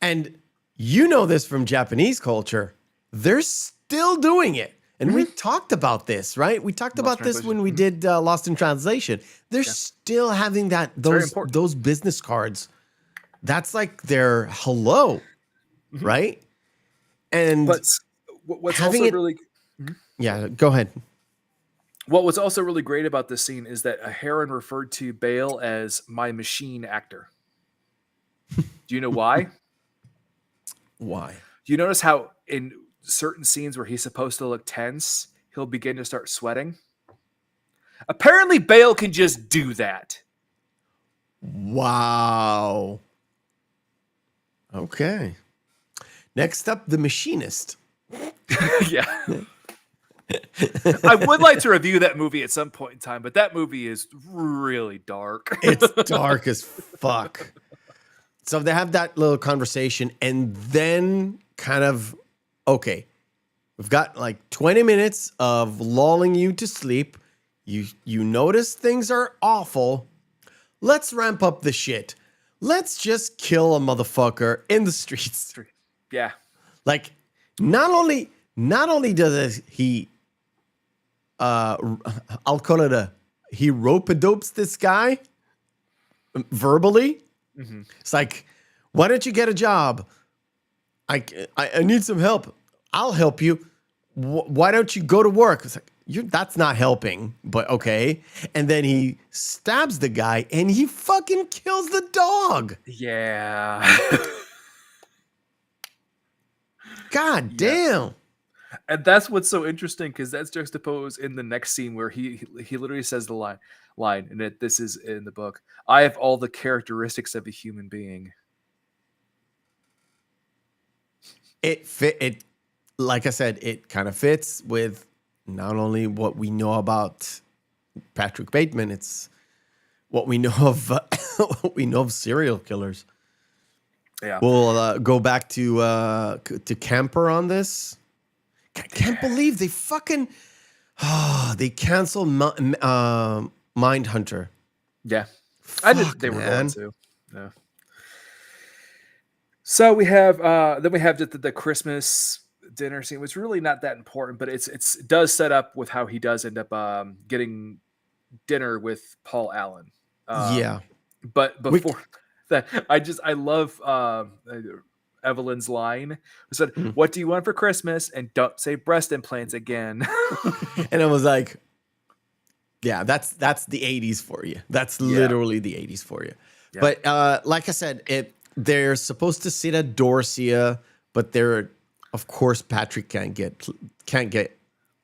and you know this from Japanese culture, they're still doing it. And we talked about this, right? We talked about this when we did Lost in Translation. They're still having those business cards. That's like their hello, right? And what's also really... Yeah, go ahead. What was also really great about this scene is that Harron referred to Bale as my machine actor. Do you know why? Why? You notice how in certain scenes where he's supposed to look tense, he'll begin to start sweating? Apparently, Bale can just do that. Wow. Okay. Next up, The Machinist. Yeah. I would like to review that movie at some point in time, but that movie is really dark. It's dark as fuck. So they have that little conversation, and then kind of, okay, we've got like 20 minutes of lulling you to sleep. You notice things are awful. Let's ramp up the shit. Let's just kill a motherfucker in the streets. Yeah. Like, not only does he, I'll call it he rope-a-dopes this guy verbally. Mm-hmm. It's like, why don't you get a job? I need some help. I'll help you. Why don't you go to work? It's like, that's not helping, but okay. And then he stabs the guy and he fucking kills the dog. Yeah. God damn. And that's what's so interesting, because that's juxtaposed in the next scene where he literally says the line, and this is in the book: "I have all the characteristics of a human being." It like I said, it kind of fits with not only what we know about Patrick Bateman, it's what we know of serial killers. Yeah. We'll go back to Camper on this. I can't believe they fucking they canceled Mindhunter. Yeah. I didn't. Fuck, They were man. going to. Yeah. So we have the Christmas dinner scene, which is really not that important, but it does set up with how he does end up getting dinner with Paul Allen. Yeah. But before that, I love Evelyn's line, who said, "What do you want for Christmas? And don't say breast implants again." And I was like, yeah, that's the 80s for you. That's literally the 80s for you. Yeah. But like I said, they're supposed to sit at Dorsia, but they're, of course, Patrick can't get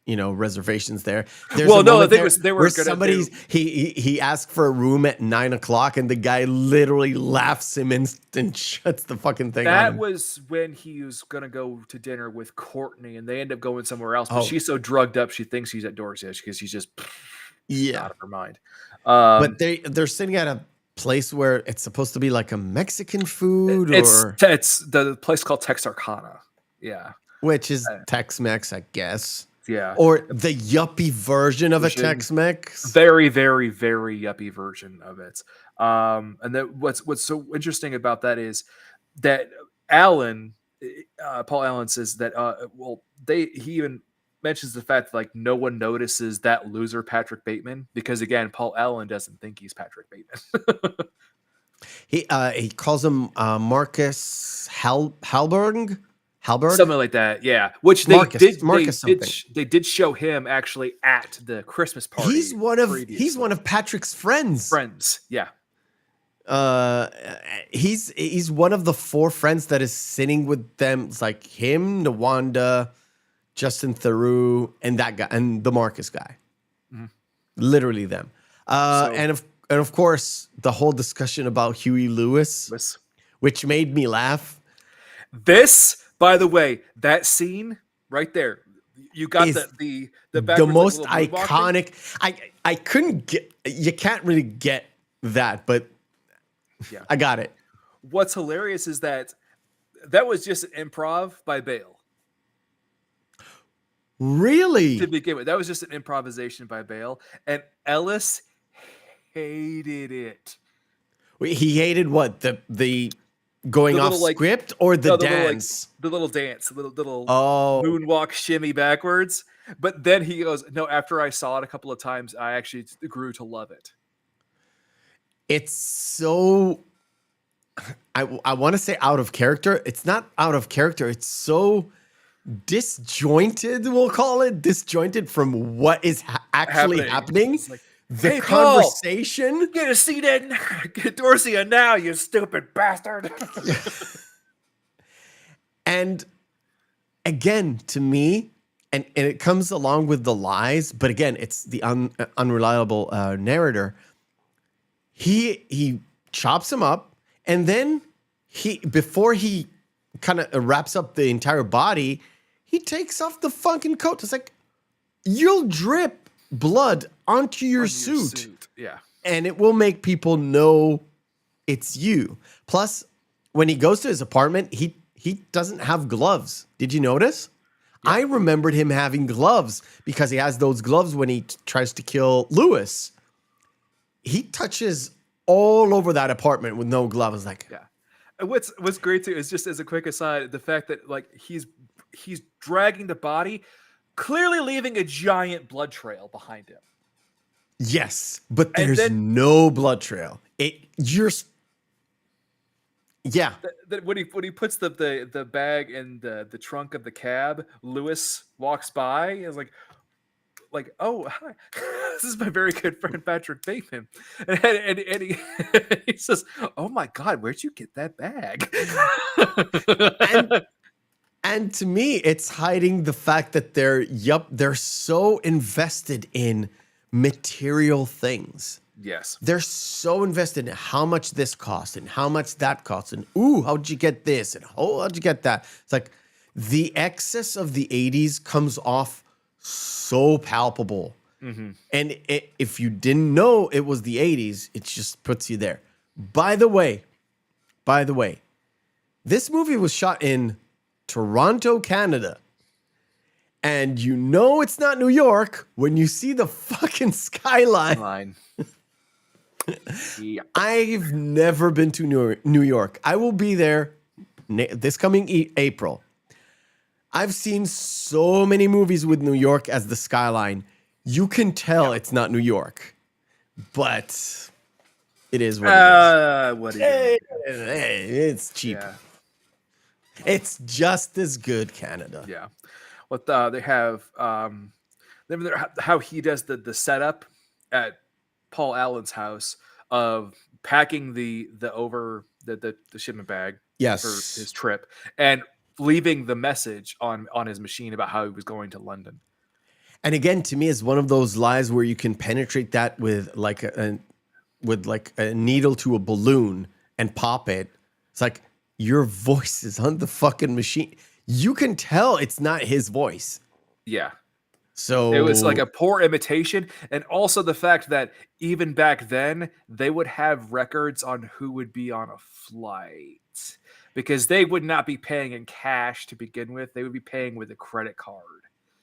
reservations there. There's Well, a no, moment they there were where gonna somebody's he asked for a room at 9:00, and the guy literally laughs him and shuts the fucking thing on That him. was when he was gonna go to dinner with Courtney, and they end up going somewhere else. But Oh. she's so drugged up, she thinks he's at Dorset because she's just out of her mind. But they're sitting at a place where it's supposed to be like a Mexican food, it's the place called Texarkana. Yeah, which is Tex-Mex, I guess. Yeah, or the yuppie version of a Tex-Mex. Very, very, very yuppie version of it. And that what's so interesting about that is that Paul Allen says that he even mentions the fact that like no one notices that loser Patrick Bateman, because again, Paul Allen doesn't think he's Patrick Bateman. He calls him Marcus Halberg, something like that. Yeah, which they did show him actually at the Christmas party. He's one of Patrick's friends. Yeah. He's one of the 4 friends that is sitting with them. It's like him, Nawanda, Justin Theroux, and that guy, and the Marcus guy. Mm-hmm. Literally them. And of course, the whole discussion about Huey Lewis, which made me laugh. This, by the way, that scene right there, you got the most iconic. I couldn't get. You can't really get that, but yeah, I got it. What's hilarious is that was just an improv by Bale. Really? To begin with, that was just an improvisation by Bale, and Ellis hated it. Wait, he hated what? The going off script or the dance? The little dance, the little moonwalk shimmy backwards. But then he goes, no, after I saw it a couple of times, I actually grew to love it. It's so, I want to say out of character. It's not out of character. It's so disjointed, we'll call it. Disjointed from what is actually happening. Like, the conversation. Paul, get a seat in. Get Dorsia now, you stupid bastard. And again, to me, and it comes along with the lies, but again, it's the unreliable narrator. He chops him up, and then before he kind of wraps up the entire body, he takes off the fucking coat. It's like, you'll drip blood onto your suit. Yeah. And it will make people know it's you. Plus, when he goes to his apartment, he doesn't have gloves. Did you notice? Yeah. I remembered him having gloves because he has those gloves when he tries to kill Lewis. He touches all over that apartment with no gloves. Like, yeah. What's great too is, just as a quick aside, the fact that like he's dragging the body, clearly leaving a giant blood trail behind him. Yes, but there's no blood trail. Yeah. When he puts the bag in the trunk of the cab, Lewis walks by and is like, oh, hi. This is my very good friend Patrick Bateman, and he says, oh my God, where'd you get that bag? and to me, it's hiding the fact that they're so invested in material things. Yes. They're so invested in how much this costs and how much that costs. And, ooh, how'd you get this? And, oh, how'd you get that? It's like the excess of the 80s comes off so palpable. Mm-hmm. And if you didn't know it was the 80s, it just puts you there. By the way, this movie was shot in Toronto, Canada. And you know it's not New York when you see the fucking skyline. Yeah. I've never been to New York. I will be there this coming April. I've seen so many movies with New York as the skyline. You can tell it's not New York, but it is what it is. What hey, it's cheap. Yeah. It's just as good, Canada. Yeah. What they have, how he does the setup at Paul Allen's house of packing the shipment bag yes. for his trip and leaving the message on his machine about how he was going to London. And again, to me, it's one of those lies where you can penetrate that with like a needle to a balloon and pop it. It's like your voice is on the fucking machine. You can tell it's not his voice. Yeah. So it was like a poor imitation. And also the fact that even back then, they would have records on who would be on a flight because they would not be paying in cash to begin with. They would be paying with a credit card.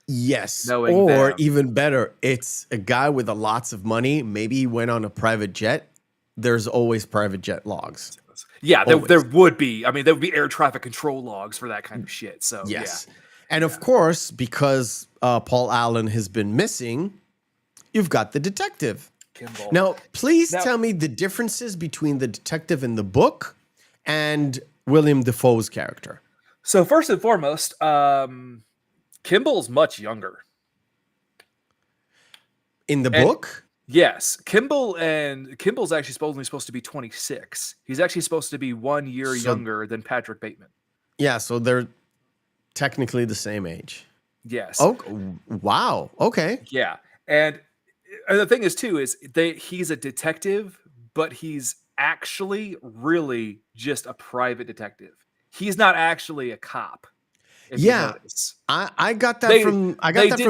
Yes. Or even better, it's a guy with lots of money. Maybe he went on a private jet. There's always private jet logs. Yeah, there would be. I mean, there would be air traffic control logs for that kind of shit. So yes. Yeah. And of course, because Paul Allen has been missing, you've got the detective. Kimball. Now, please tell me the differences between the detective in the book and William Dafoe's character. So first and foremost, Kimball's much younger. In the book? Yes. Kimball's actually supposed to be 26. He's actually supposed to be 1 year younger than Patrick Bateman. Yeah, so they're technically the same age. Yes. Oh, wow. Okay. Yeah. And the thing is too, he's a detective, but he's actually really just a private detective. He's not actually a cop. Yeah. I got that from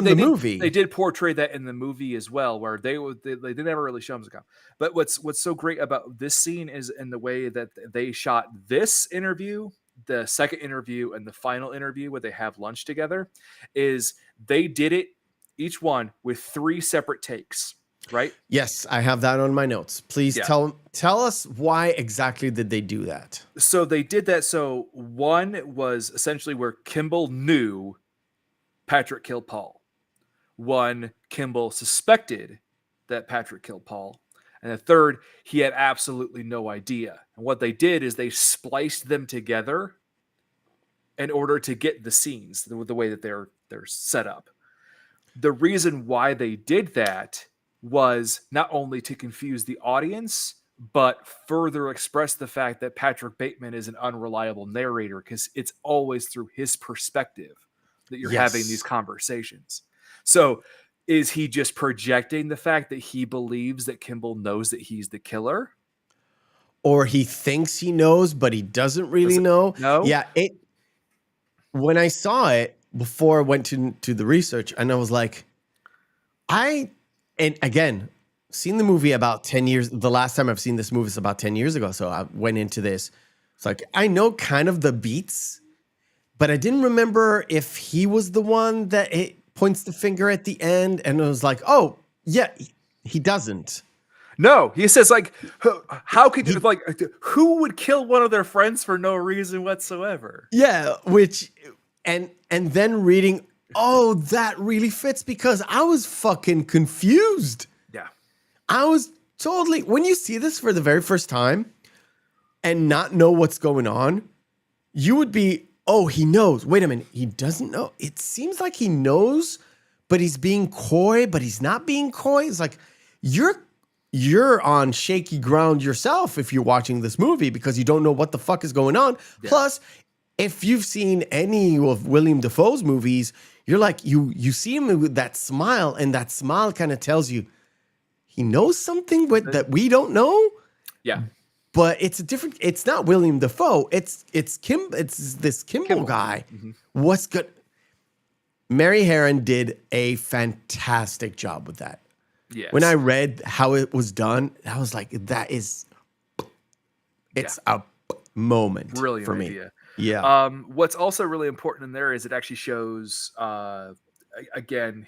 the movie. They did portray that in the movie as well, where they never really show him as a cop. But what's so great about this scene is in the way that they shot this interview, the second interview and the final interview where they have lunch together, is they did it each one with 3 separate takes, right? Yes, I have that on my notes. Please tell us why exactly did they do that? So they did that. So one was essentially where Kimball knew Patrick killed Paul. One, Kimball suspected that Patrick killed Paul. And the third, he had absolutely no idea. And what they did is they spliced them together in order to get the scenes the way that they're set up. The reason why they did that was not only to confuse the audience, but further express the fact that Patrick Bateman is an unreliable narrator because it's always through his perspective that you're having these conversations. So is he just projecting the fact that he believes that Kimball knows that he's the killer? Or he thinks he knows, but he doesn't really know. No? Yeah. When I saw it before I went to the research, and I was like, and again, seen the movie about 10 years. The last time I've seen this movie is about 10 years ago. So I went into this. It's like, I know kind of the beats, but I didn't remember if he was the one that points the finger at the end. And it was like, oh, yeah, he doesn't. No, he says, like, how could you, like, who would kill one of their friends for no reason whatsoever? Yeah, and then reading, oh, that really fits because I was fucking confused. Yeah. I was totally, when you see this for the very first time and not know what's going on, you would be, oh, he knows. Wait a minute, he doesn't know. It seems like he knows, but he's being coy, but he's not being coy. It's like, you're on shaky ground yourself if you're watching this movie because you don't know what the fuck is going on. Yeah. Plus, if you've seen any of William Dafoe's movies, you're like, you see him with that smile, and that smile kind of tells you he knows something that we don't know. Yeah. But it's not William Dafoe. It's this Kimball guy. Mm-hmm. What's good? Mary Harron did a fantastic job with that. Yes. When I read how it was done, I was like, it's a moment brilliant for me. Idea. Yeah. What's also really important in there is it actually shows, again,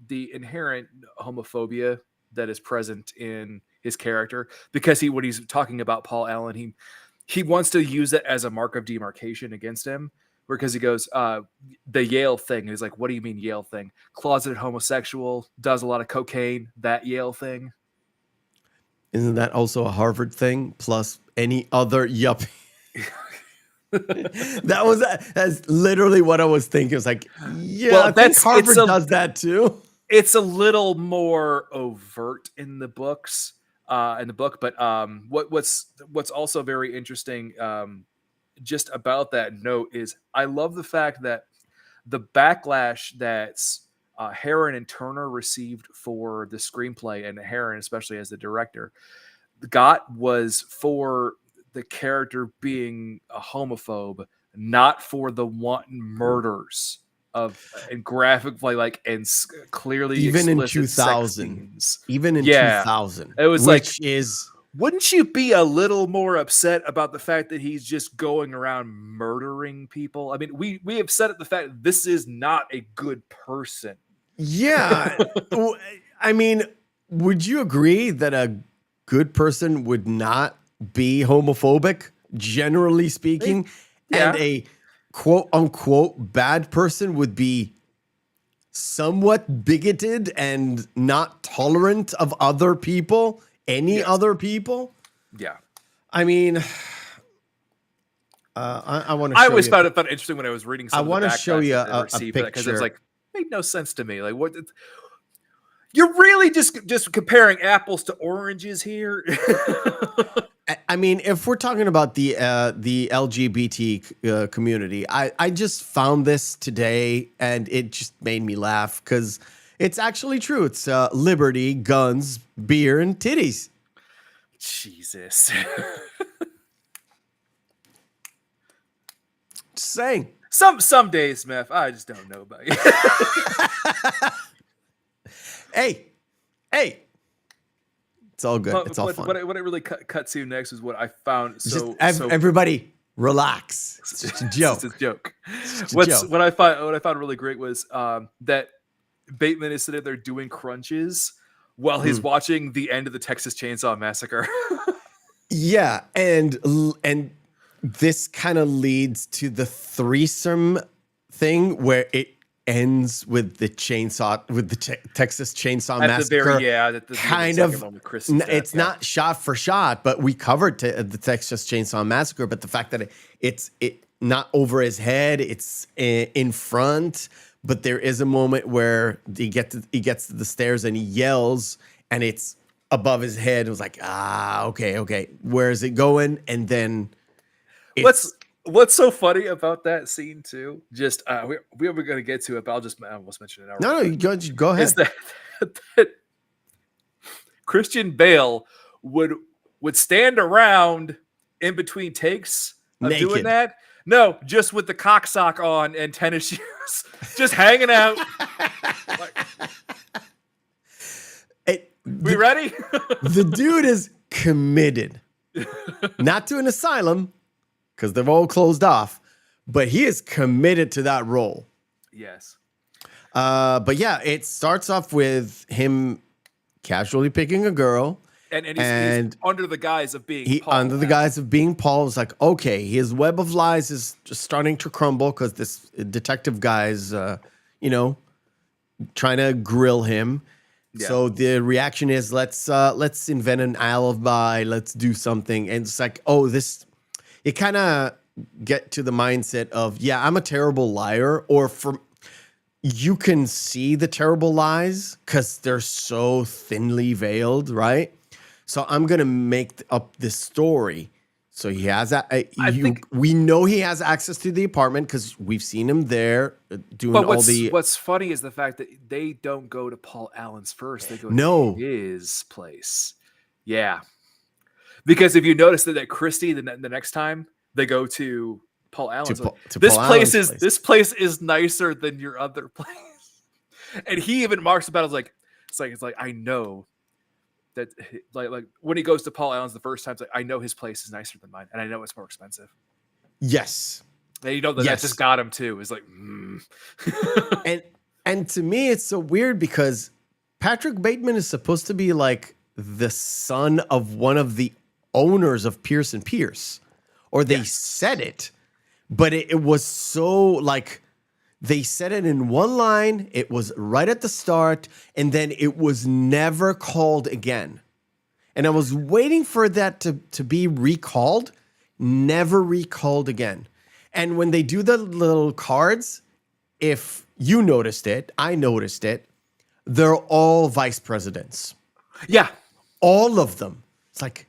the inherent homophobia that is present in his character, because when he's talking about Paul Allen, he wants to use it as a mark of demarcation against him, because he goes, the Yale thing. He's like, what do you mean Yale thing? Closeted homosexual, does a lot of cocaine, that Yale thing. Isn't that also a Harvard thing? Plus any other yuppie. That's literally what I was thinking. It was like, yeah, well, I think Harvard does that too. It's a little more overt in the books, but what's also very interesting, just about that note, is I love the fact that the backlash that's Harron and Turner received for the screenplay, and Harron especially as the director was for the character being a homophobe, not for the wanton murders and graphically, like, and clearly even in 2000, even in 2000, it was wouldn't you be a little more upset about the fact that he's just going around murdering people? I mean, we have said it, the fact that this is not a good person. Yeah. I mean, would you agree that a good person would not be homophobic, generally speaking? Yeah. And a quote unquote bad person would be somewhat bigoted and not tolerant of other people, other people. Yeah. I mean, I want to. I always found it interesting when I was reading. I want to show you a picture because it was like, made no sense to me. Like, what? You're really just comparing apples to oranges here. I mean, if we're talking about the LGBT community, I just found this today and it just made me laugh because it's actually true. It's liberty, guns, beer, and titties. Jesus. Just saying. Some days, Meth, I just don't know about you. Hey. It's all good. It's all fun. What it really cut to next is what I found. Everybody, relax. It's just a joke. It's a joke. What I found really great was that Bateman is sitting there doing crunches while he's watching the end of the Texas Chainsaw Massacre. Yeah, and this kind of leads to the threesome thing where it ends with the Texas Chainsaw Massacre. Kind of. It's not shot for shot, but we covered the Texas Chainsaw Massacre. But the fact that it's not over his head, it's in front. But there is a moment where he gets to the stairs and he yells, and it's above his head. It was like, okay. Where is it going? And then What's so funny about that scene too? Just we were going to get to it, but I almost mentioned it. No, you go ahead. Is that Christian Bale would stand around in between takes of Naked. doing that? No, just with the cock sock on and tennis shoes, just hanging out. We ready? The dude is committed, not to an asylum because they're all closed off, but he is committed to that role. Yes. But yeah, it starts off with him casually picking a girl. And he's under the guise of being Paul. Under the guise of being Paul. It's like, okay, his web of lies is just starting to crumble because this detective guy's, trying to grill him. Yeah. So the reaction is, let's invent an alibi. Let's do something. And it's like, it kind of get to the mindset of, yeah, I'm a terrible liar, or you can see the terrible lies because they're so thinly veiled, right? So I'm gonna make up this story. So he has we know he has access to the apartment because we've seen him there doing all the. What's funny is the fact that they don't go to Paul Allen's first; they go to his place. Yeah, because if you notice that Christie, the next time they go to Paul Allen's, this place is nicer than your other place, and he even marks about it. It's like I know. That like when he goes to Paul Allen's the first time, it's like, I know his place is nicer than mine, and I know it's more expensive. Yes, and that just got him too. It's like, and to me, it's so weird because Patrick Bateman is supposed to be like the son of one of the owners of Pierce and Pierce, or they said it, but it was so like. They said it in one line. It was right at the start, and then it was never called again. And I was waiting for that to be recalled. Never recalled again. And when they do the little cards, if you noticed it, I noticed it, they're all vice presidents. Yeah. All of them. It's like,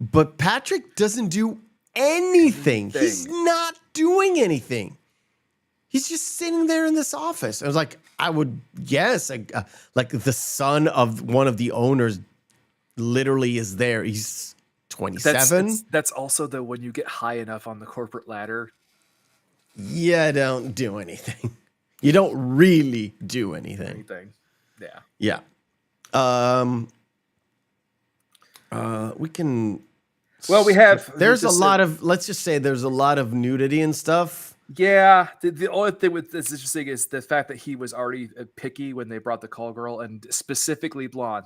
but Patrick doesn't do anything. He's not doing anything. He's just sitting there in this office. I was like, I would guess, like the son of one of the owners literally is there. He's 27. That's also when you get high enough on the corporate ladder. Yeah, don't do anything. You don't really do anything. Yeah. We can. Well, we have. There's a lot of. Let's just say there's a lot of nudity and stuff. Yeah, the only thing with this interesting is the fact that he was already picky when they brought the call girl, and specifically blonde.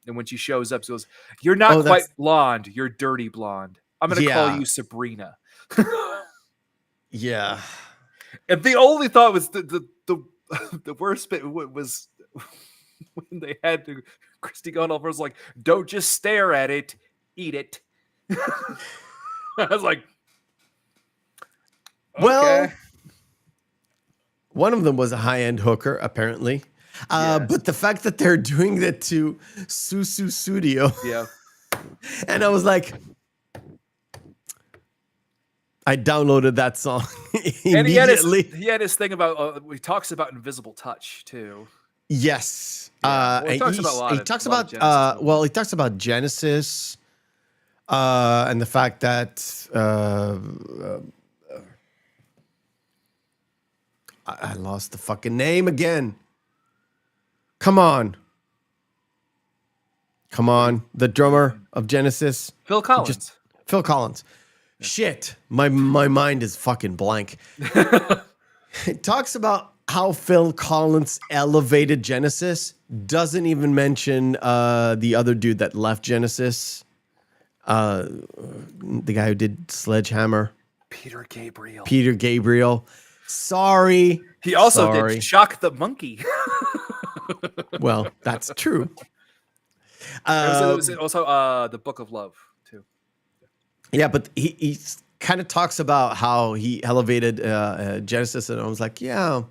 And when she shows up, she goes, "You're not quite blonde. You're dirty blonde. I'm going to call you Sabrina." Yeah. And the only thought was the worst bit was when they had to Christy going over was like, "Don't just stare at it, eat it." I was like. Well, okay. One of them was a high-end hooker, apparently. But the fact that they're doing that to Susu Studio. Yeah. And I was like, I downloaded that song immediately. And he had his thing about, he talks about invisible touch, too. Yes. He talks about Genesis and the fact that... I lost the fucking name again. Come on. The drummer of Genesis. Phil Collins. Phil Collins. Shit. My mind is fucking blank. It talks about how Phil Collins elevated Genesis. Doesn't even mention the other dude that left Genesis. The guy who did Sledgehammer. Peter Gabriel. Sorry. He also did Shock the Monkey. Well, that's true. It was also the Book of Love, too. Yeah, but he kind of talks about how he elevated Genesis, and I was like, yeah.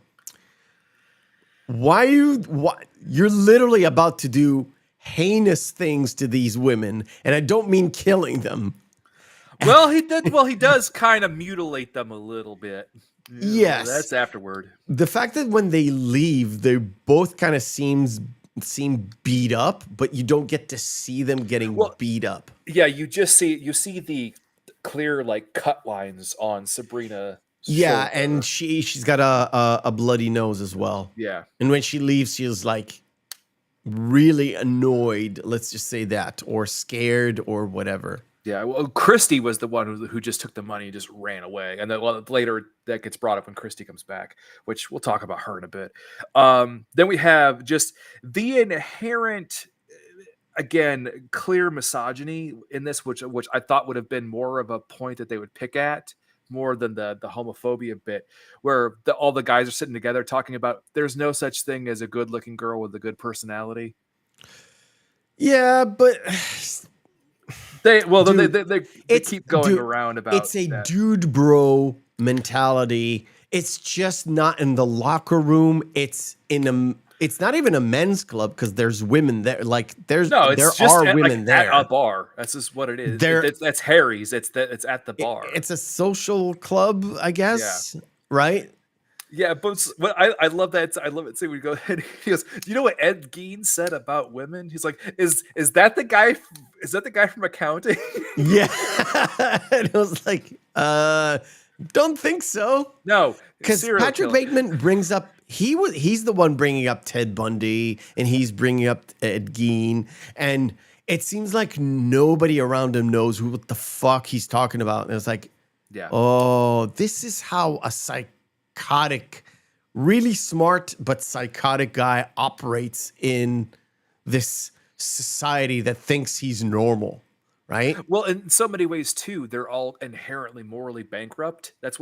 Why you're literally about to do heinous things to these women, and I don't mean killing them. Well, he did. Well, he does kind of mutilate them a little bit. Yes. That's afterward. The fact that when they leave, they both kind of seem beat up, but you don't get to see them getting beat up. Yeah, you see the clear like cut lines on Sabrina. Yeah, and she's got a bloody nose as well. Yeah. And when she leaves, she's like really annoyed, let's just say that, or scared or whatever. Yeah, well, Christy was the one who just took the money and just ran away. And then later that gets brought up when Christy comes back, which we'll talk about her in a bit. Then we have just the inherent, again, clear misogyny in this, which I thought would have been more of a point that they would pick at more than the homophobia bit, where all the guys are sitting together talking about there's no such thing as a good-looking girl with a good personality. Yeah, but they keep going around about it's a dude bro mentality. It's just not in the locker room. It's not even a men's club because there's women there. Like there are women there at a bar. That's just what it is. That's Harry's. It's at the bar. It's a social club, I guess. Yeah. Right? Yeah, but I love that. I love it. So we go ahead. He goes, "Do you know what Ed Gein said about women?" He's like, "Is that the guy? Is that the guy from accounting?" Yeah, and I was like, don't think so. No, because Patrick Bateman brings up he's the one bringing up Ted Bundy, and he's bringing up Ed Gein, and it seems like nobody around him knows what the fuck he's talking about. And it's like, yeah, oh, this is how a psychotic, really smart but psychotic guy operates in this society that thinks he's normal, right? Well, in so many ways too, they're all inherently morally bankrupt. That's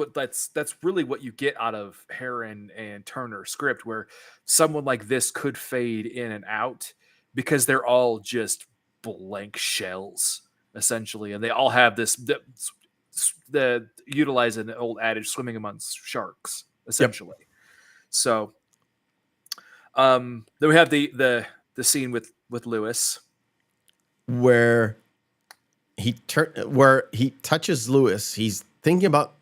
really what you get out of Harron and Turner's script, where someone like this could fade in and out because they're all just blank shells essentially, and they all have the utilize an old adage, swimming amongst sharks, essentially. Yep. So, then we have the scene with Lewis, where he touches Lewis. He's thinking about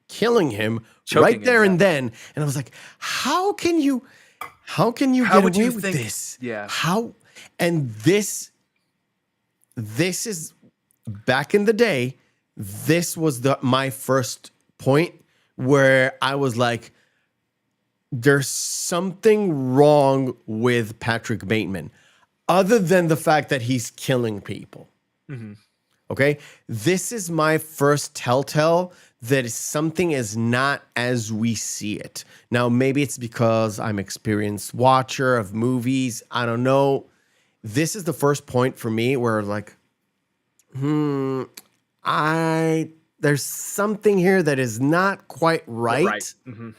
killing him right there and then. And I was like, how can you get away with this? Yeah. How? And this is back in the day. This was my first point where I was like, there's something wrong with Patrick Bateman, other than the fact that he's killing people. Mm-hmm. Okay? This is my first telltale that something is not as we see it. Now, maybe it's because I'm an experienced watcher of movies. I don't know. This is the first point for me where like, there's something here that is not quite right. Mm-hmm.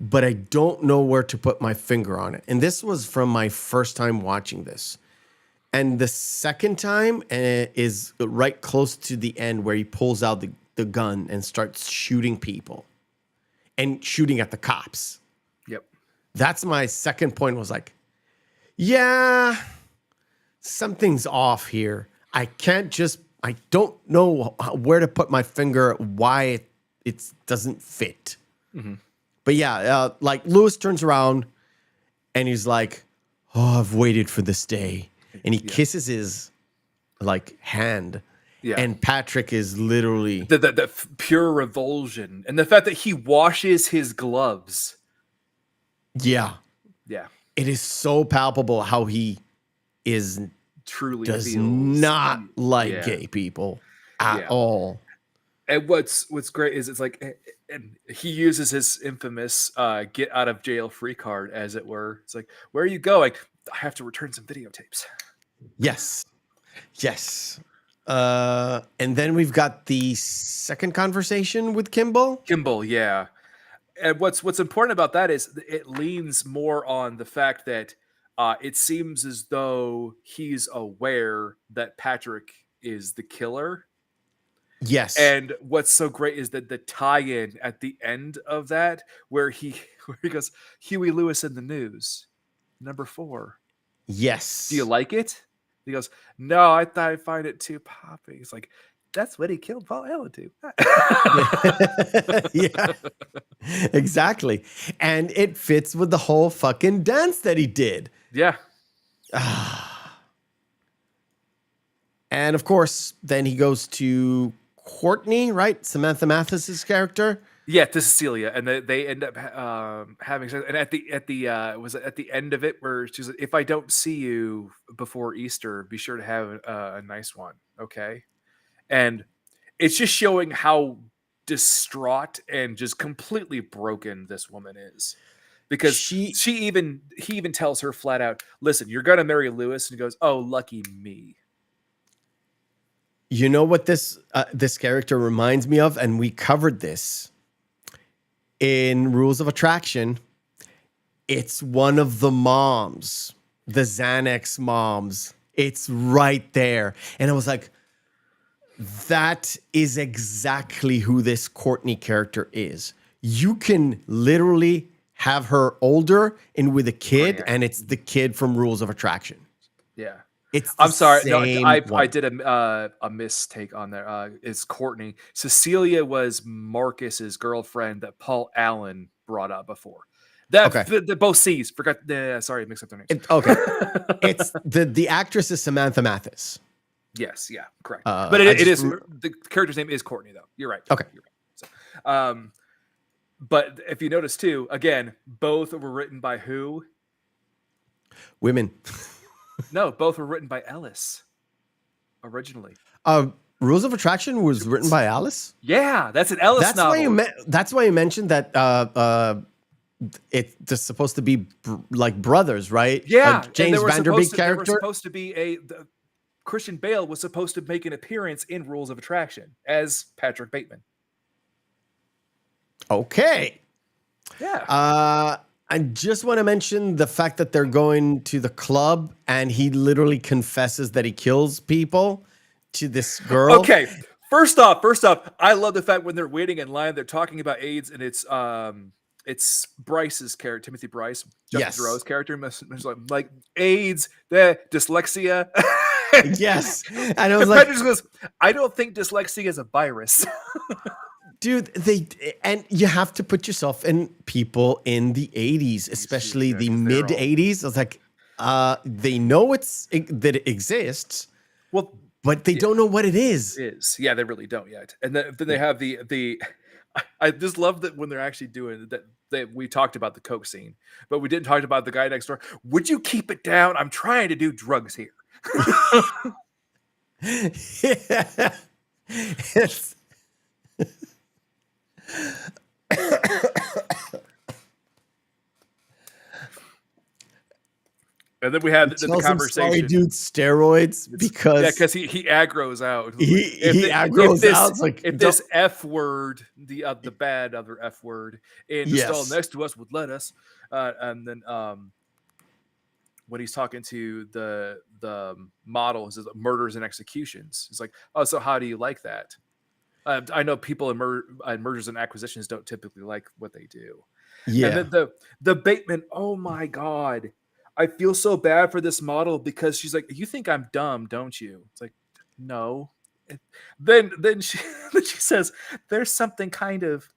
But I don't know where to put my finger on it. And this was from my first time watching this. And the second time is right close to the end where he pulls out the gun and starts shooting people and shooting at the cops. Yep. That's my second point, was like, yeah, something's off here. I don't know where to put my finger, why it doesn't fit. Mm-hmm. But yeah, like Lewis turns around and he's like, oh, I've waited for this day. And he kisses his like hand. Yeah. And Patrick is literally the pure revulsion. And the fact that he washes his gloves. Yeah. Yeah. It is so palpable how he truly does not like gay people at all. And what's great is it's like, and he uses his infamous get out of jail free card, as it were. It's like, where are you going? I have to return some videotapes. Yes. And then we've got the second conversation with Kimball. Yeah. And what's important about that is it leans more on the fact that it seems as though he's aware that Patrick is the killer. Yes. And what's so great is that the tie-in at the end of that, where he goes, Huey Lewis in the news, number 4. Yes. Do you like it? He goes, no, I thought I'd find it too poppy. It's like, that's what he killed Paul Allen to. Yeah, exactly. And it fits with the whole fucking dance that he did. Yeah. And of course, then he goes to Courtney, right? Samantha Mathis's character. Yeah, to Cecilia, and they end up having sex. And at the end of it where she's like, "If I don't see you before Easter, be sure to have a nice one, okay?" And it's just showing how distraught and just completely broken this woman is, because he even tells her flat out, "Listen, you're gonna marry Lewis," and he goes, "Oh, lucky me." You know what this character reminds me of, and we covered this in Rules of Attraction. It's one of the moms, the Xanax moms. It's right there. And I was like, that is exactly who this Courtney character is. You can literally have her older and with a kid, and it's the kid from Rules of Attraction. Yeah. I'm sorry. No, I did a mistake on there. It's Courtney. Cecilia was Marcus's girlfriend that Paul Allen brought up before. That both C's. Forgot. Sorry, I mixed up their names. Okay. It's the actress is Samantha Mathis. Yes. Yeah. Correct. But it is the character's name is Courtney though. You're right. Okay. You're right. So, but if you notice too, again, both were written by who? Women. No, both were written by Ellis originally. Rules of Attraction was written by Alice? Yeah, that's an Ellis novel. That's why you mentioned that it's supposed to be like brothers, right? Yeah. James Vanderbeek character. They were supposed to be Christian Bale was supposed to make an appearance in Rules of Attraction as Patrick Bateman. Okay. Yeah. I just want to mention the fact that they're going to the club and he literally confesses that he kills people to this girl. Okay. First off, I love the fact when they're waiting in line, they're talking about AIDS, and it's Bryce's character, Timothy Bryce, Justin Theroux's character, like AIDS, the dyslexia. Yes. And I was like, goes, I don't think dyslexia is a virus. Dude, and you have to put yourself in people in the 80s, especially the mid 80s. I was like, they know that it exists, but they don't know what it is. Yeah, they really don't yet. And then they have the. I just love that when they're actually doing that. We talked about the Coke scene, but we didn't talk about the guy next door. Would you keep it down? I'm trying to do drugs here. Yeah. And then we had the conversation. Sorry, dude, steroids because he aggroes out. He aggroes out. It's like, if this F word, the bad other F word, in the stall next to us would let us, and then when he's talking to the model, he says murders and executions. He's like, oh, so how do you like that? I know people in mergers and acquisitions don't typically like what they do. Yeah. And then the Bateman, oh my God. I feel so bad for this model because she's like, you think I'm dumb, don't you? It's like, no. Then she says, there's something kind of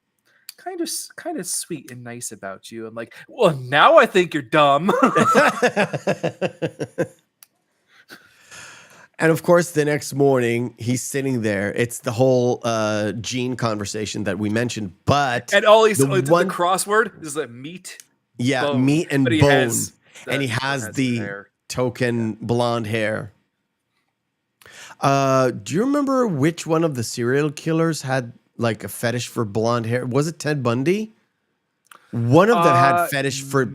sweet and nice about you. I'm like, well, now I think you're dumb. And of course, the next morning, he's sitting there. It's the whole gene conversation that we mentioned. And all the crossword is like meat. Yeah, bone. Meat and bone. And he has the token blonde hair. Do you remember which one of the serial killers had like a fetish for blonde hair? Was it Ted Bundy? One of them had fetish for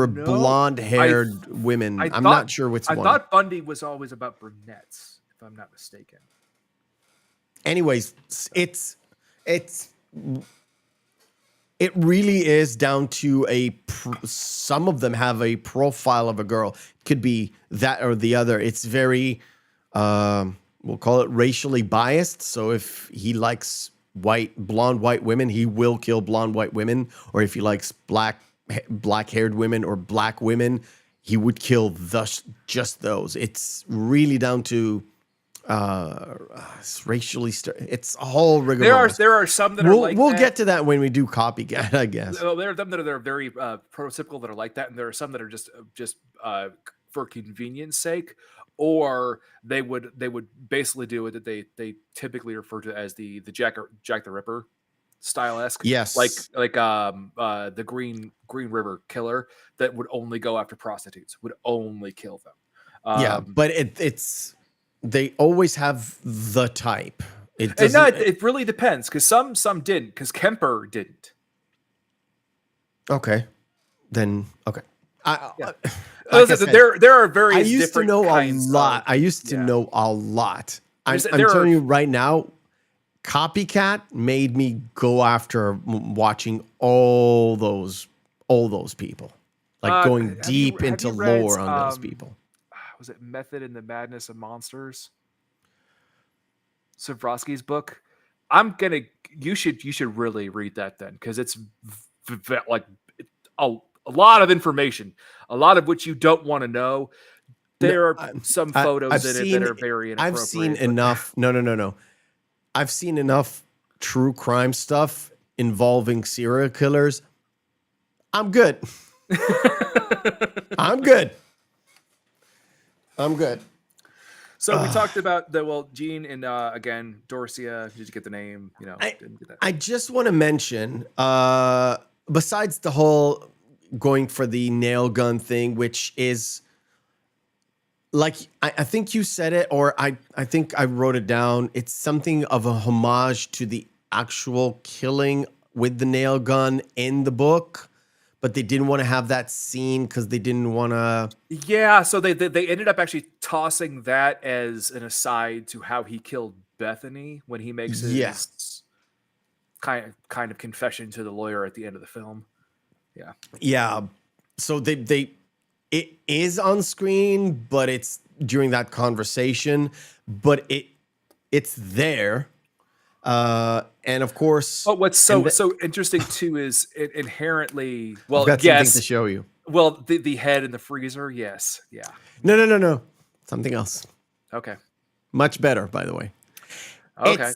blonde-haired women. I'm not sure which one. I thought Bundy was always about brunettes, if I'm not mistaken. Anyways, it really is down to some of them have a profile of a girl. It could be that or the other. It's very, we'll call it racially biased. So if he likes blonde white women, he will kill blonde white women. Or if he likes black haired women or black women, he would kill just those. It's really down to it's racially. It's a whole rigmarole. There are some that are like we'll that. get to that when we do copycat, I guess. Well, there are them that are very prototypical that are like that, and there are some that are just for convenience sake, or they would basically do it that they typically refer to as the Jack the Ripper style-esque. Yes, like the Green River Killer that would only go after prostitutes, would only kill them. Yeah, but it's they always have the type. It really depends, because some didn't, because Kemper didn't. Okay, then okay. There are various. I used to know a lot. I used to know a lot. I'm telling you right now, Copycat made me go after watching all those people, like going deep into lore on those people. Was it Method in the Madness of Monsters? Savrovsky's book. You should really read that then, because it's like a lot of information, a lot of which you don't want to know. There are some photos in it that are very inappropriate. I've seen enough. No. I've seen enough true crime stuff involving serial killers. I'm good. I'm good. So we talked about Gene and again, Dorcia. Did you get the name? Didn't get that. I just want to mention, besides the whole going for the nail gun thing, which is like, I think you said it, or I think I wrote it down. It's something of a homage to the actual killing with the nail gun in the book, but they didn't want to have that scene because they didn't want to. Yeah, so they ended up actually tossing that as an aside to how he killed Bethany when he makes his kind of confession to the lawyer at the end of the film. Yeah. So it is on screen, but it's during that conversation. But it's there. And of course, but what's so interesting too is it inherently I've got something to show you. Well, the head in the freezer, yes, yeah. No, something else. Okay, much better, by the way. Okay,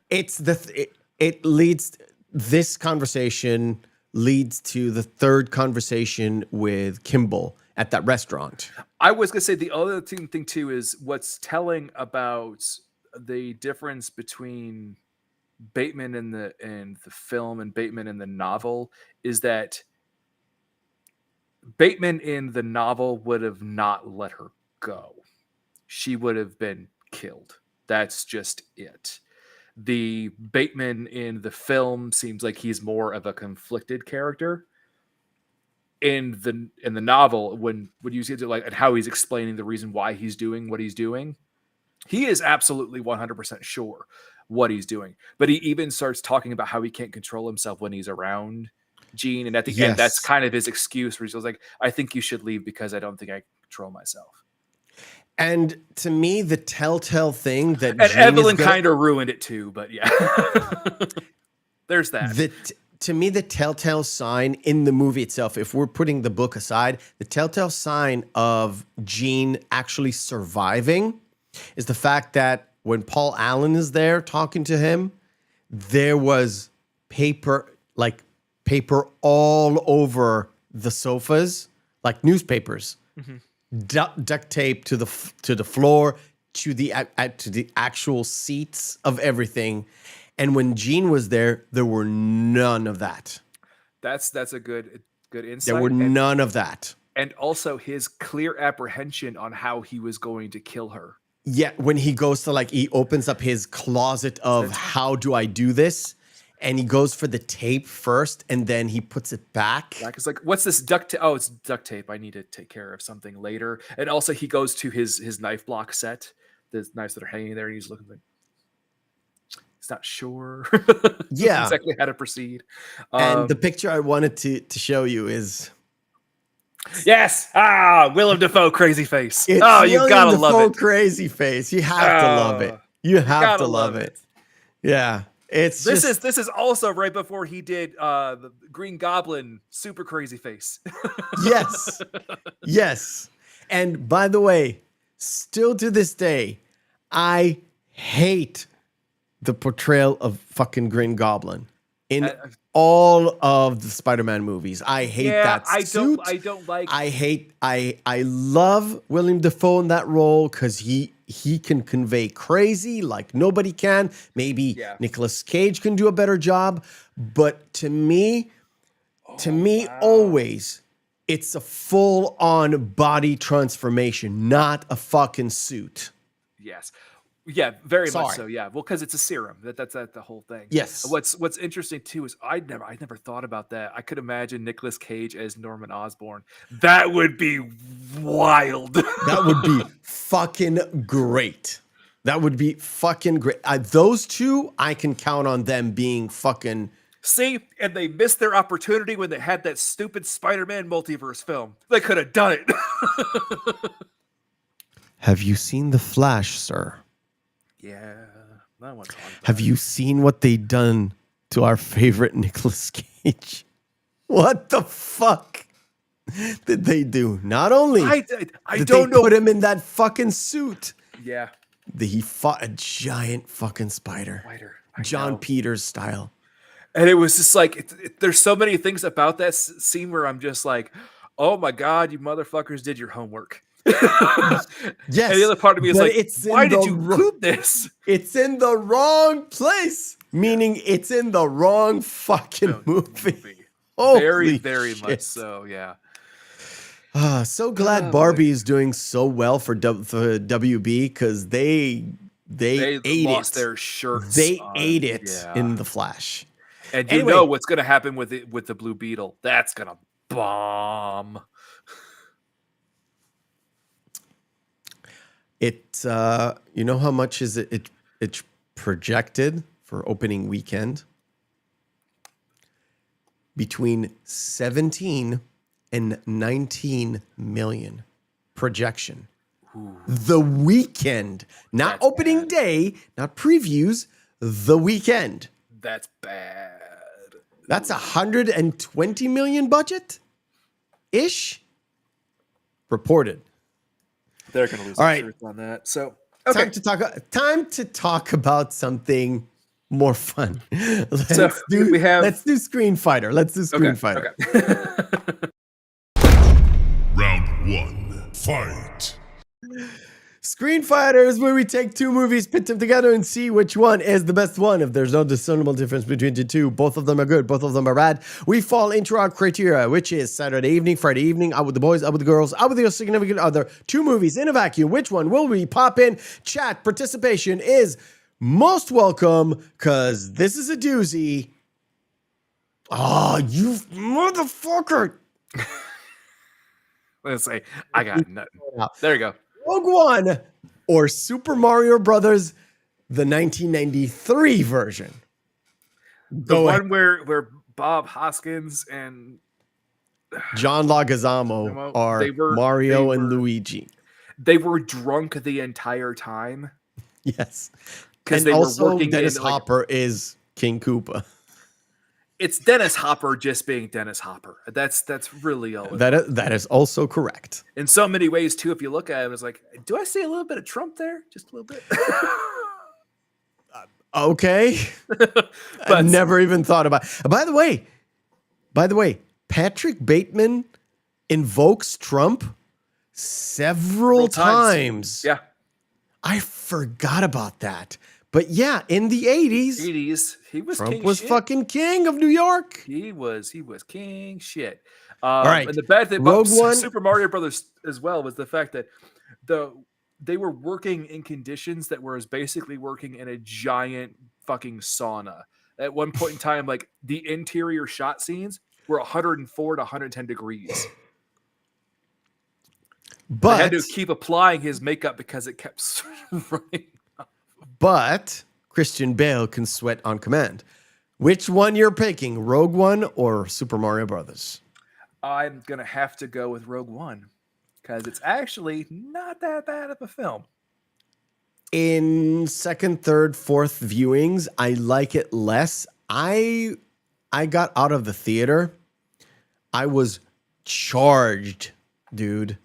it leads this conversation leads to the third conversation with Kimball at that restaurant. I was gonna say the other thing too is what's telling about the difference between Bateman in the film and Bateman in the novel is that Bateman in the novel would have not let her go. She would have been killed. That's just it. The Bateman in the film seems like he's more of a conflicted character. In the novel, when you see it like and how he's explaining the reason why he's doing what he's doing, he is absolutely 100% sure what he's doing. But he even starts talking about how he can't control himself when he's around Gene. And at the end, that's kind of his excuse where he's like, I think you should leave because I don't think I can control myself. And to me, the telltale thing that and Evelyn kind of ruined it too, but yeah. There's that. To me, the telltale sign in the movie itself, if we're putting the book aside, the telltale sign of Gene actually surviving is the fact that when Paul Allen is there talking to him, there was paper all over the sofas, like newspapers, duct tape to the floor, to the actual seats of everything. And when Gene was there were none of that. That's a good insight. There were none of that. And also his clear apprehension on how he was going to kill her. Yeah, when he goes to he opens up his closet of how do I do this? And he goes for the tape first and then he puts it back. Like, it's like, what's this duct tape? Oh, it's duct tape. I need to take care of something later. And also he goes to his knife block set, the knives that are hanging there, and he's looking like he's not sure exactly how to proceed. And the picture I wanted to show you is yes, Willem Dafoe crazy face. You gotta love it. Crazy face. You have to love it. You have to love it. Yeah, It's This is also right before he did the Green Goblin super crazy face. yes. Yes. And by the way, still to this day, I hate the portrayal of fucking Green Goblin in all of the Spider-Man movies. I hate that suit. I don't like. I love William Dafoe in that role because he can convey crazy like nobody can. Maybe Nicolas Cage can do a better job, but to me, always it's a full-on body transformation, not a fucking suit. Yes. Yeah, very Sorry. much so. Yeah, well, because it's a serum. That's the whole thing. Yes. What's interesting too is I never thought about that. I could imagine Nicolas Cage as Norman Osborn. That would be wild. That would be fucking great. That would be fucking great. Those two, I can count on them being fucking. See, and they missed their opportunity when they had that stupid Spider-Man multiverse film. They could have done it. Have you seen The Flash, sir? Yeah, I want to talk about Have you seen what they done to our favorite Nicolas Cage? What the fuck did they do? Not only I did don't they know. put him in that fucking suit, Yeah, he fought a giant fucking spider. John Peters style. And it was just like, there's so many things about that scene where I'm just like, oh my God, you motherfuckers did your homework. Yes. And the other part of me is like, why did you include this? It's in the wrong place. Meaning it's in the wrong fucking movie. Very, very much so, yeah. So glad Barbie is doing so well for WB because they ate lost it. their shirts. They ate it in The Flash. And you know what's going to happen with the Blue Beetle? That's going to bomb. You know how much is it's projected for opening weekend? Between 17 and 19 million projection. Ooh. The weekend, not That's opening bad. day, not previews, the weekend. That's bad. That's 120 million budget ish reported. They're going to lose All their right. shirts on that. So, okay. Time to talk about something more fun. Let's do Screen Fighter. Let's do Screen Fighter. Okay. Round 1, fight. Screen Fighter is where we take two movies, pit them together, and see which one is the best one. If there's no discernible difference between the two, both of them are good, both of them are bad, we fall into our criteria, which is Saturday evening, Friday evening, out with the boys, out with the girls, out with your significant other, two movies in a vacuum. Which one will we pop in? Chat participation is most welcome, because this is a doozy. Oh, you motherfucker. Let's say, I got nothing. There you go. Rogue One or Super Mario Brothers, the 1993 version. The one where Bob Hoskins and John Leguizamo are Mario and Luigi. They were drunk the entire time. Yes. Because they were working. Dennis Hopper is King Koopa. It's Dennis Hopper just being Dennis Hopper. That's really all. That is also correct. In so many ways, too, if you look at it, it's like, do I see a little bit of Trump there? Just a little bit. Okay. I never even thought about it. By the way, Patrick Bateman invokes Trump several times. Yeah. I forgot about that. But yeah, in the 80s, he was Trump king was shit. Fucking king of New York. He was king shit. All right. And the bad thing Rogue about One. Super Mario Brothers as well was the fact that they were working in conditions that were basically working in a giant fucking sauna. At one point in time, like the interior shot scenes were 104 to 110 degrees. But they had to keep applying his makeup because it kept running. But Christian Bale can sweat on command. Which one you're picking, Rogue One or Super Mario Brothers? I'm going to have to go with Rogue One because it's actually not that bad of a film. In second, third, fourth viewings, I like it less. I got out of the theater. I was charged, dude.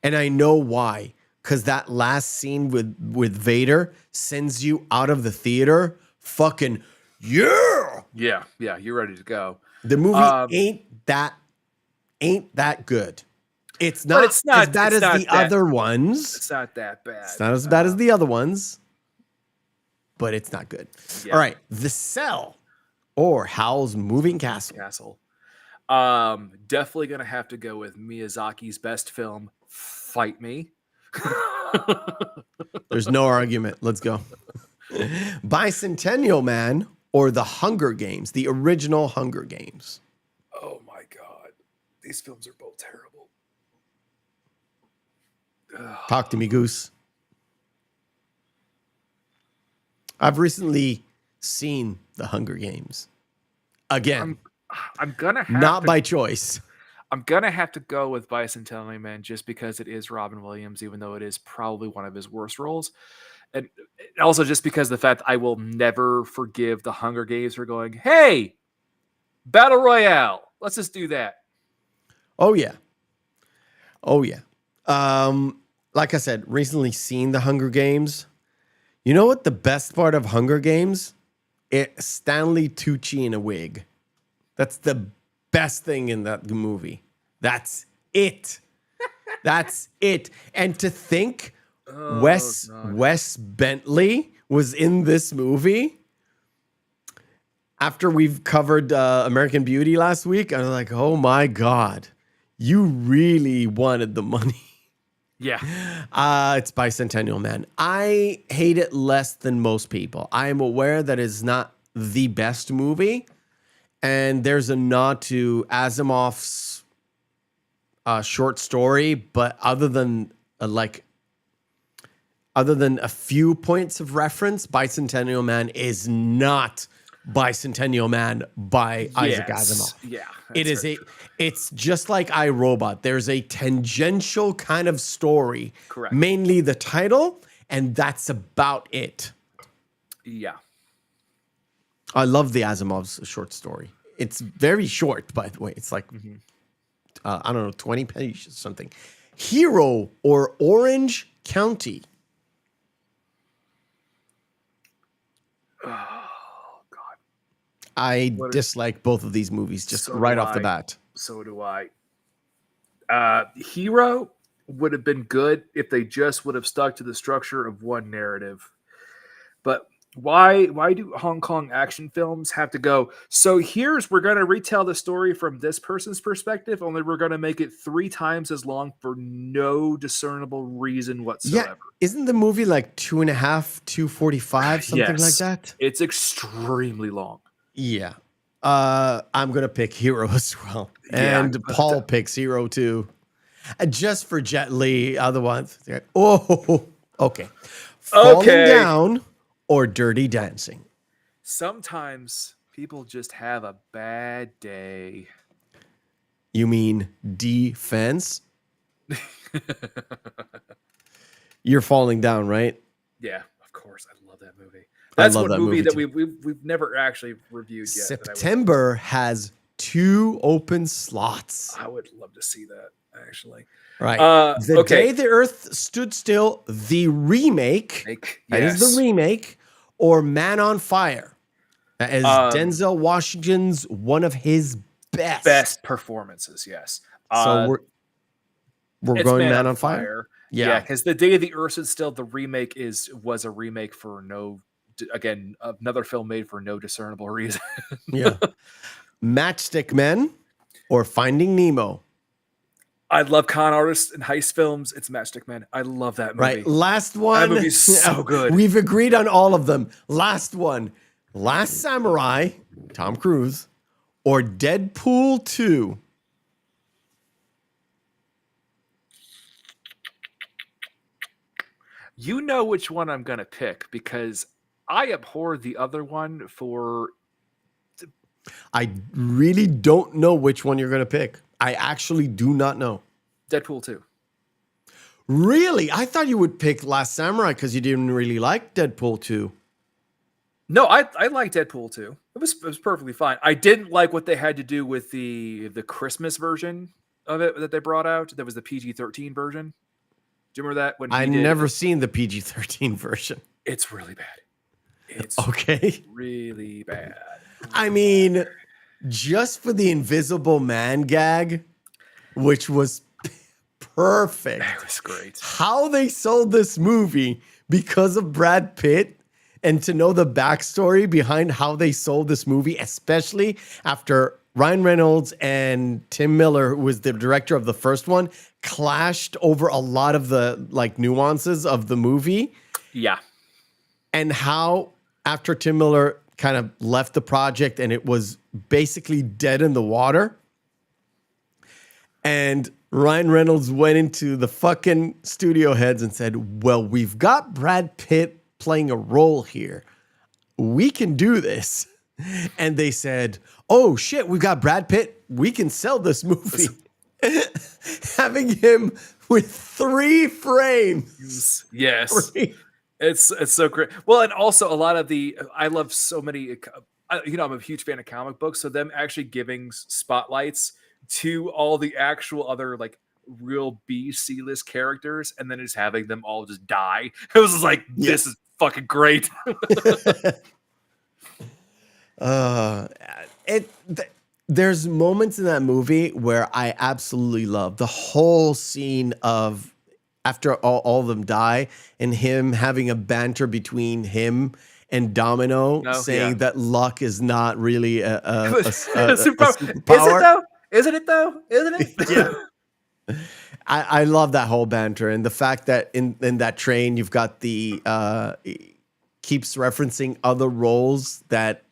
And I know why. Because that last scene with Vader sends you out of the theater fucking, yeah. Yeah, you're ready to go. The movie ain't that good. It's not, it's not as bad it's as not the that- other ones. It's not that bad. It's not as bad as the other ones, but it's not good. Yeah. All right. The Cell or Howl's Moving Castle. Castle. Definitely gonna have to go with Miyazaki's best film, Fight Me. There's no argument. Let's go. Bicentennial Man or The Hunger Games, the original Hunger Games. Oh my god. These films are both terrible. Talk to me, Goose. I've recently seen The Hunger Games. Again, I'm gonna have not to, by choice. I'm gonna have to go with Bicentennial Man just because it is Robin Williams, even though it is probably one of his worst roles. And also just because of the fact I will never forgive the Hunger Games for going, hey, Battle Royale. Let's just do that. Oh, yeah. Oh, yeah. Like I said, recently seen The Hunger Games. You know what the best part of Hunger Games? It's Stanley Tucci in a wig. That's the best thing in that movie. That's it. That's it. And to think Wes Bentley was in this movie after we've covered American Beauty last week, I was like, oh my God, you really wanted the money. Yeah. It's Bicentennial Man. I hate it less than most people. I am aware that it's not the best movie. And there's a nod to Asimov's short story. But other than a few points of reference, Bicentennial Man is not Bicentennial Man by Isaac Asimov. Yeah. It is it's just like iRobot. There's a tangential kind of story. Correct. Mainly the title, and that's about it. Yeah. I love the Asimov's short story. It's very short, by the way. It's like, I don't know, 20 pages or something. Hero or Orange County. Oh, God. I dislike both of these movies just So right do off the I. bat. So do I. Hero would have been good if they just would have stuck to the structure of one narrative. But why do Hong Kong action films have to go, so we're going to retell the story from this person's perspective, only we're going to make it 3 times as long for no discernible reason whatsoever. Yeah, isn't the movie like 2.5, 2:45, something like that? It's extremely long. Yeah. I'm going to pick Hero as well. And Paul picks Hero too. Just for Jet Li, otherwise. Oh, okay. Falling Down or Dirty Dancing? Sometimes people just have a bad day. You mean defense? You're Falling Down, right? Yeah, of course. I love that movie. That's one movie that too. we've never actually reviewed yet. September has 2 open slots. I would love to see that, actually. Right. The Day the Earth Stood Still, the remake. That is the remake. Or Man on Fire. That is Denzel Washington's one of his best performances, yes. So we're going Man on Fire? Yeah, because The Day the Earth Stood Still, the remake was a remake for another film made for no discernible reason. Yeah. Matchstick Men or Finding Nemo? I love con artists and heist films. It's Matchstick Men. I love that movie. Right. Last one. That movie's so good. We've agreed on all of them. Last one. Last Samurai, Tom Cruise, or Deadpool 2? You know which one I'm going to pick because I abhor the other one for... I really don't know which one you're going to pick. I actually do not know. Deadpool 2. Really? I thought you would pick Last Samurai because you didn't really like Deadpool 2. No, I like Deadpool 2. It was perfectly fine. I didn't like what they had to do with the Christmas version of it that they brought out. That was the PG-13 version. Do you remember that when I he did? never seen the PG-13 version. It's really bad. It's Okay. really bad. I mean, just for the Invisible Man gag, which was perfect. It was great. How they sold this movie because of Brad Pitt, and to know the backstory behind how they sold this movie, especially after Ryan Reynolds and Tim Miller, who was the director of the first one, clashed over a lot of the like nuances of the movie. Yeah. And how after Tim Miller kind of left the project and it was basically dead in the water, and Ryan Reynolds went into the fucking studio heads and said, well, we've got Brad Pitt playing a role here. We can do this. And they said, oh shit, we've got Brad Pitt. We can sell this movie. Having him with 3 frames. Yes. It's so great. Well, and also a lot of I love so many, I'm a huge fan of comic books. So them actually giving spotlights to all the actual other like real C-list characters, and then just having them all just die. It was just like, this is fucking great. There's moments in that movie where I absolutely love the whole scene of after all of them die and him having a banter between him and Domino saying that luck is not really a superpower. Isn't it though? Isn't it? Yeah. I love that whole banter, and the fact that in that train you've got the keeps referencing other roles that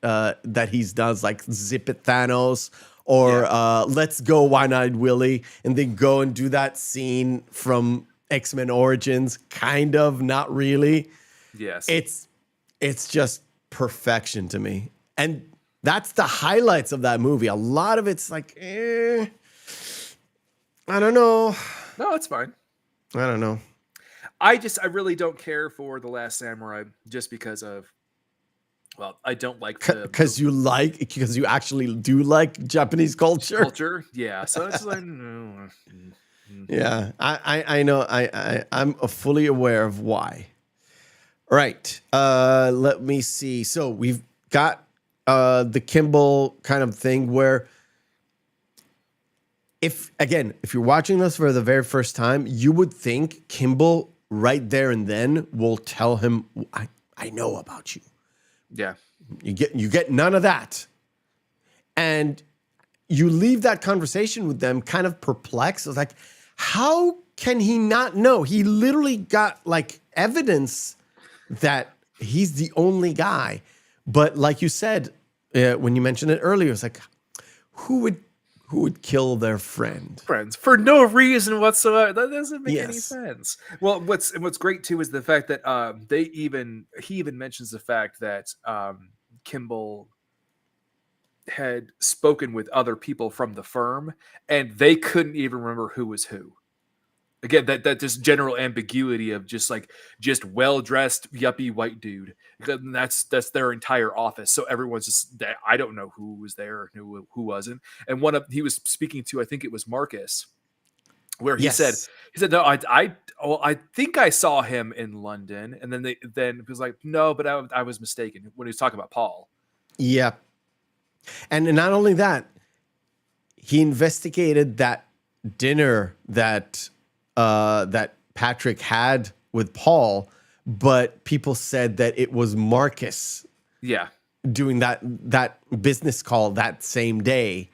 he's done, like Zip It Thanos or Let's Go Wine-Eyed Willie, and then go and do that scene from X-Men Origins, kind of, not really. Yes. It's just perfection to me. And that's the highlights of that movie. A lot of it's like, I don't know. No, it's fine. I don't know. I really don't care for The Last Samurai just because of, well, I don't like because you actually do like Japanese culture. Yeah. So it's like, no. Yeah, I know. I'm fully aware of why. Right. Let me see. So we've got the Kimball kind of thing where if you're watching this for the very first time, you would think Kimball right there and then will tell him, I know about you. Yeah. You get none of that. And you leave that conversation with them kind of perplexed. It's like, how can he not know? He literally got like evidence that he's the only guy. But like you said, when you mentioned it earlier, it's like, who would kill their friends for no reason whatsoever? That doesn't make any sense. Well, what's great too is the fact that he even mentions the fact that Kimball had spoken with other people from the firm, and they couldn't even remember who was who. Again, that just general ambiguity of just well-dressed yuppie white dude. That's their entire office. So everyone's just, I don't know who was there, who wasn't. And he was speaking to, I think it was Marcus, where he said, no, I think I saw him in London. And then it was like, no, but I was mistaken when he was talking about Paul. Yeah. And not only that, he investigated that dinner that Patrick had with Paul, but people said that it was Marcus. Yeah. Doing that business call that same day.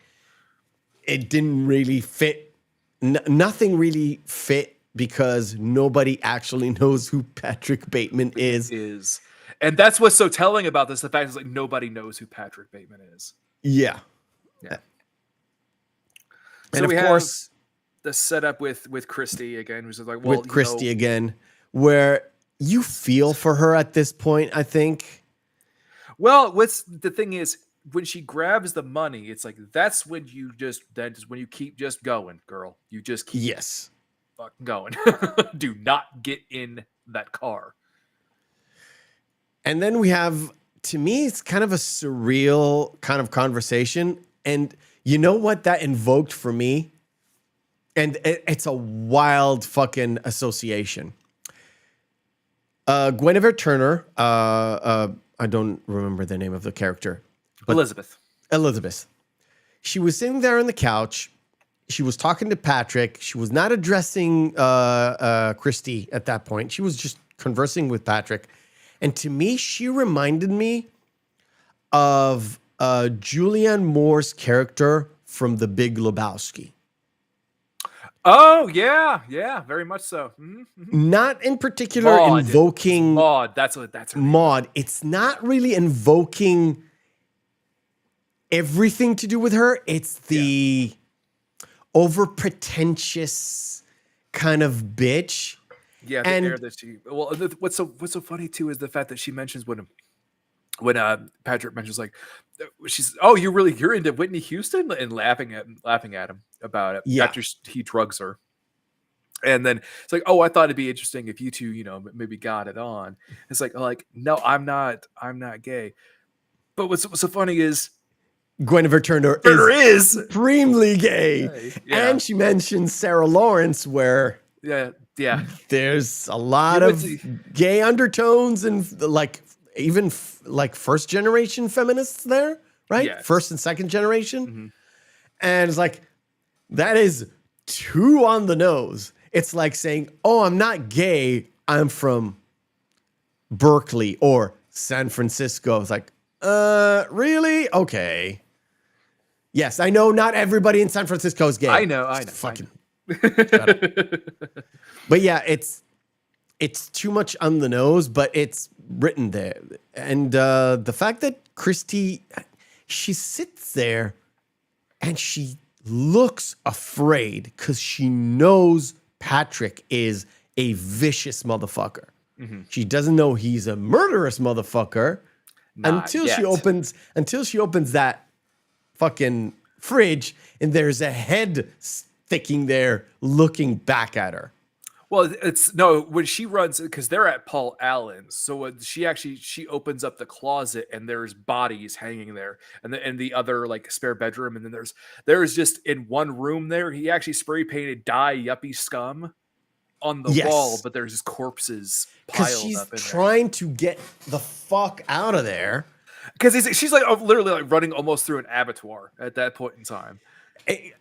It didn't really fit. Nothing really fit because nobody actually knows who Patrick Bateman is. And that's what's so telling about this. The fact is, like, nobody knows who Patrick Bateman is. Yeah. And so of course, the setup with Christy again, which is like, well, with Christy again, where you feel for her at this point, I think. Well, the thing is, when she grabs the money, it's like that's when you when you keep just going, girl. You just keep. Yes. fucking going. Do not get in that car. And then we have, to me, it's kind of a surreal kind of conversation. And you know what that invoked for me? And it's a wild fucking association. Guinevere Turner, I don't remember the name of the character. But Elizabeth. She was sitting there on the couch. She was talking to Patrick. She was not addressing Christy at that point. She was just conversing with Patrick. And to me, she reminded me of Julianne Moore's character from The Big Lebowski. Oh, yeah, very much so. Mm-hmm. Not in particular Maud. invoking... Maud, that's her name. Maud. It's not really invoking everything to do with her. It's the over-pretentious kind of bitch. Yeah, the air that she... Well, what's so funny, too, is the fact that she mentions when Patrick mentions, like, she's, oh, you're into Whitney Houston, and laughing at him about it after he drugs her. And then it's like, oh, I thought it'd be interesting if you two, maybe got it on. It's like, no, I'm not gay. But what's so funny is Guinevere Turner is supremely gay. Yeah. And she mentions Sarah Lawrence, where there's a lot of gay undertones and even first generation feminists there, right? Yes. First and second generation. Mm-hmm. And it's like, that is too on the nose. It's like saying, oh, I'm not gay. I'm from Berkeley or San Francisco. It's like, really? Okay. Yes, I know not everybody in San Francisco is gay. I know. Fucking shut up. But yeah, it's too much on the nose, but it's written there. And the fact that Christy, she sits there and she looks afraid because she knows Patrick is a vicious motherfucker. Mm-hmm. She doesn't know he's a murderous motherfucker until she opens that fucking fridge and there's a head sticking there looking back at her. Well, when she runs, because they're at Paul Allen's, so when she opens up the closet and there's bodies hanging there, and the other spare bedroom, and then there's just in one room there, he actually spray painted "Die Yuppie Scum" on the wall, but there's just corpses piled up in there. Because she's trying to get the fuck out of there. Because she's literally running almost through an abattoir at that point in time.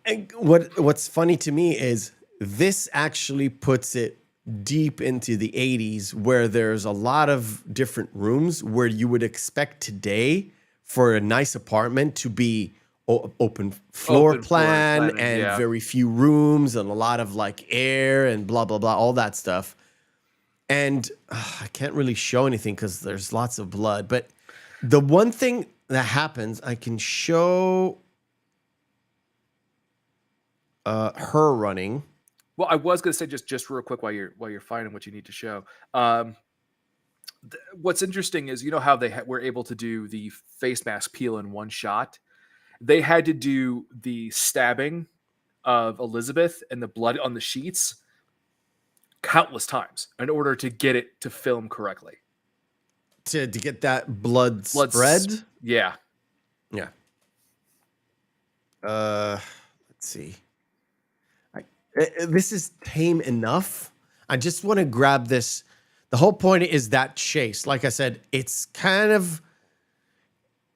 And what's funny to me is this actually puts it deep into the 80s, where there's a lot of different rooms where you would expect today for a nice apartment to be open floor plan and very few rooms and a lot of air and blah, blah, blah, all that stuff. And I can't really show anything because there's lots of blood. But the one thing that happens, I can show her running. Well, I was going to say just real quick while you're finding what you need to show. What's interesting is, how they were able to do the face mask peel in one shot. They had to do the stabbing of Elizabeth and the blood on the sheets countless times in order to get it to film correctly. To get that blood spread? Yeah. Let's see. This is tame enough. I just want to grab this. The whole point is that chase. Like I said, it's kind of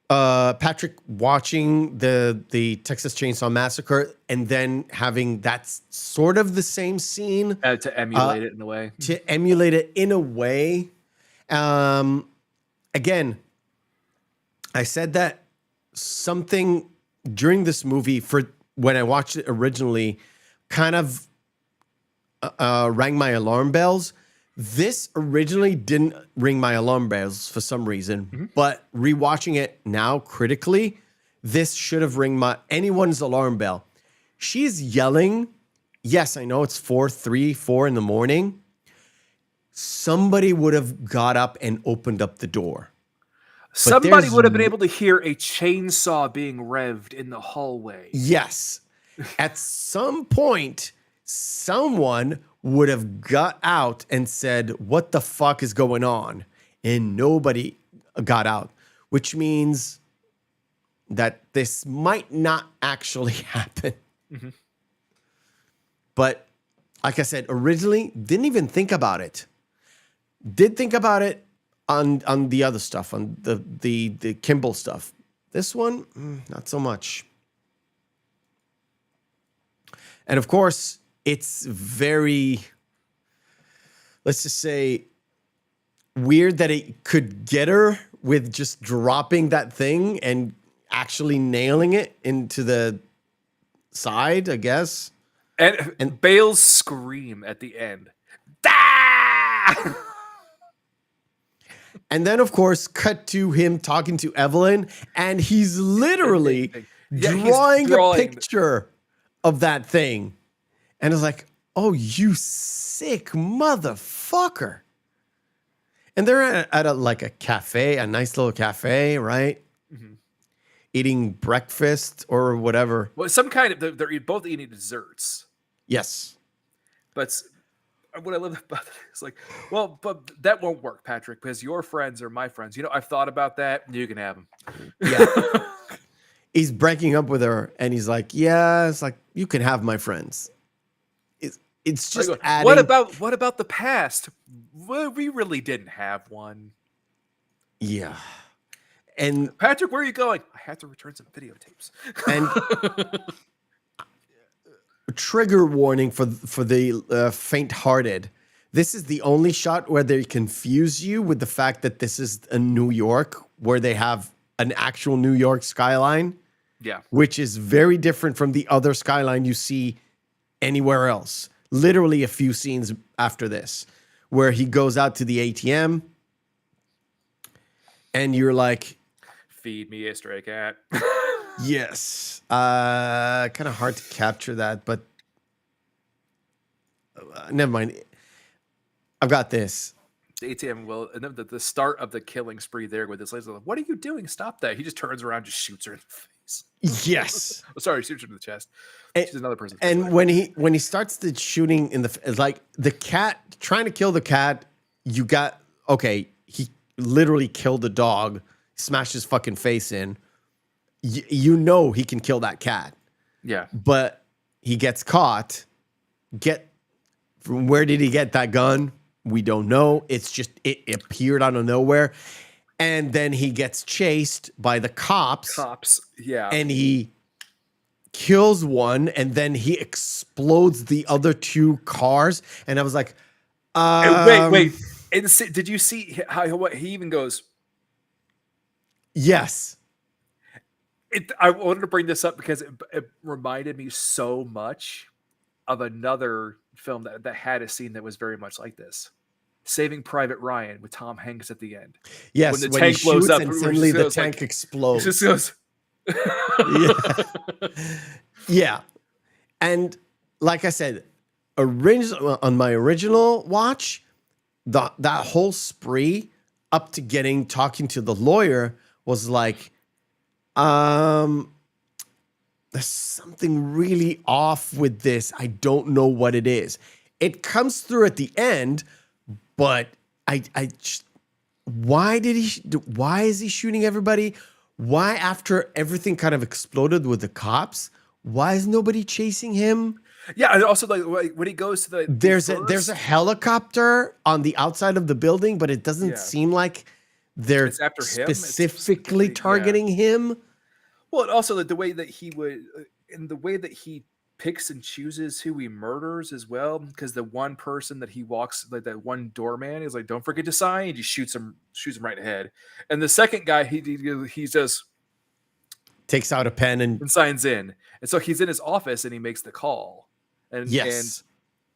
Patrick watching the Texas Chainsaw Massacre and then having that sort of the same scene. To emulate it in a way. To emulate it in a way. Again, I said that something during this movie, for when I watched it originally, kind of rang my alarm bells. This originally didn't ring my alarm bells for some reason, but rewatching it now critically, this should have ring anyone's alarm bell. She's yelling. Yes, I know it's 4 in the morning. Somebody would have got up and opened up the door. Somebody would have been able to hear a chainsaw being revved in the hallway. Yes. At some point, someone would have got out and said, "What the fuck is going on?" And nobody got out, which means that this might not actually happen. Mm-hmm. But like I said, originally didn't even think about it. Did think about it on the other stuff, on the Kimball stuff. This one, not so much. And of course, it's very, let's just say, weird that it could get her with just dropping that thing and actually nailing it into the side, I guess. And Bale's scream at the end. Ah! And then, of course, cut to him talking to Evelyn, and he's literally drawing a picture of that thing. And it's like, oh, you sick motherfucker. And they're at a cafe, a nice little cafe, right? Mm-hmm. Eating breakfast or whatever. Well, some kind of, they're both eating desserts. Yes. But what I love about it is like, well, but that won't work, Patrick, because your friends are my friends. You know, I've thought about that. You can have them. Yeah. He's breaking up with her, and he's like, yeah, it's like, you can have my friends. It's just adding. What about the past? Well, we really didn't have one. Yeah. And Patrick, where are you going? I have to return some videotapes. And trigger warning for the faint-hearted. This is the only shot where they confuse you with the fact that this is a New York where they have an actual New York skyline. Yeah. Which is very different from the other skyline you see anywhere else. Literally a few scenes after this, where he goes out to the ATM and you're like, feed me a stray cat. yes. Kind of hard to capture that, but never mind. I've got this. The ATM will, and then the start of the killing spree there with this laser, like, what are you doing? Stop that. He just turns around, just shoots her in the face. Yes. Oh, sorry, shoots her in the chest. She's another person. And when he starts the shooting in the, like the cat, trying to kill the cat, you got, okay, he literally killed the dog, smashed his fucking face in. You know he can kill that cat. Yeah. But he gets caught. From where did he get that gun? We don't know. It's just, it appeared out of nowhere. And then he gets chased by the cops. Yeah. And he kills one, and then he explodes the other two cars. And I was like, wait. And did you see what he even goes? Yes. I wanted to bring this up because it reminded me so much of another film that had a scene that was very much like this. Saving Private Ryan with Tom Hanks at the end. Yes, when the tank blows up, and suddenly the tank explodes. It just goes. Yeah. And like I said, on my original watch, that whole spree up to talking to the lawyer was like, there's something really off with this. I don't know what it is. It comes through at the end, but I just, why is he shooting everybody? Why, after everything kind of exploded with the cops, why is nobody chasing him? Yeah, and also like when he goes to there's a helicopter on the outside of the building, but it doesn't seem like they're specifically targeting him. Well, and also the way that he would, and the way that he picks and chooses who he murders as well, because the one person that he walks, like that one doorman, is like, "Don't forget to sign." He just shoots him right ahead. And the second guy, he just takes out a pen and signs in. And so he's in his office and he makes the call. And yes,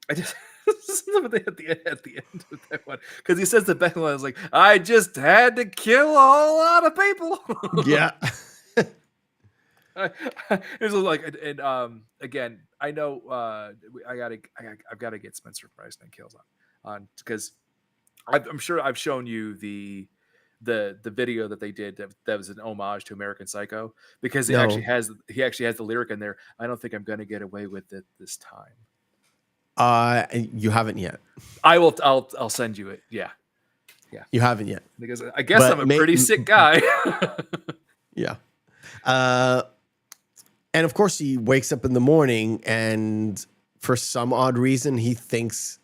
and I just at the end of that one, because he says the back line is like, "I just had to kill a whole lot of people." Yeah. It's like, and again, I know I've got to get Spencer Price and Kills on because I'm sure I've shown you the video that they did that was an homage to American Psycho, because he actually has the lyric in there. "I don't think I'm going to get away with it this time." You haven't yet. I will. I'll send you it. Yeah, You haven't yet. because I guess But I'm a pretty sick guy. Yeah. And of course, he wakes up in the morning, and for some odd reason, he thinks,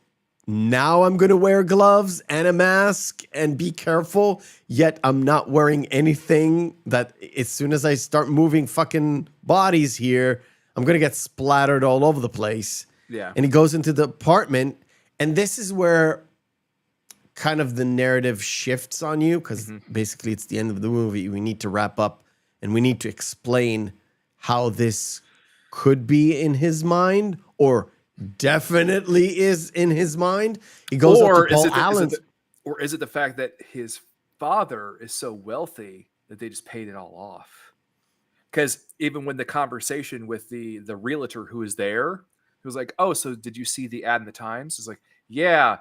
now I'm going to wear gloves and a mask and be careful, yet I'm not wearing anything that as soon as I start moving fucking bodies here, I'm going to get splattered all over the place. Yeah. And he goes into the apartment, and this is where kind of the narrative shifts on you, because basically it's the end of the movie. We need to wrap up, and we need to explain how this could be in his mind, or definitely is in his mind. He goes up to Paul Allen. Or is it the fact that his father is so wealthy that they just paid it all off? Because even when the conversation with the realtor who was there, he was like, "Oh, so did you see the ad in the Times?" It's like, "Yeah,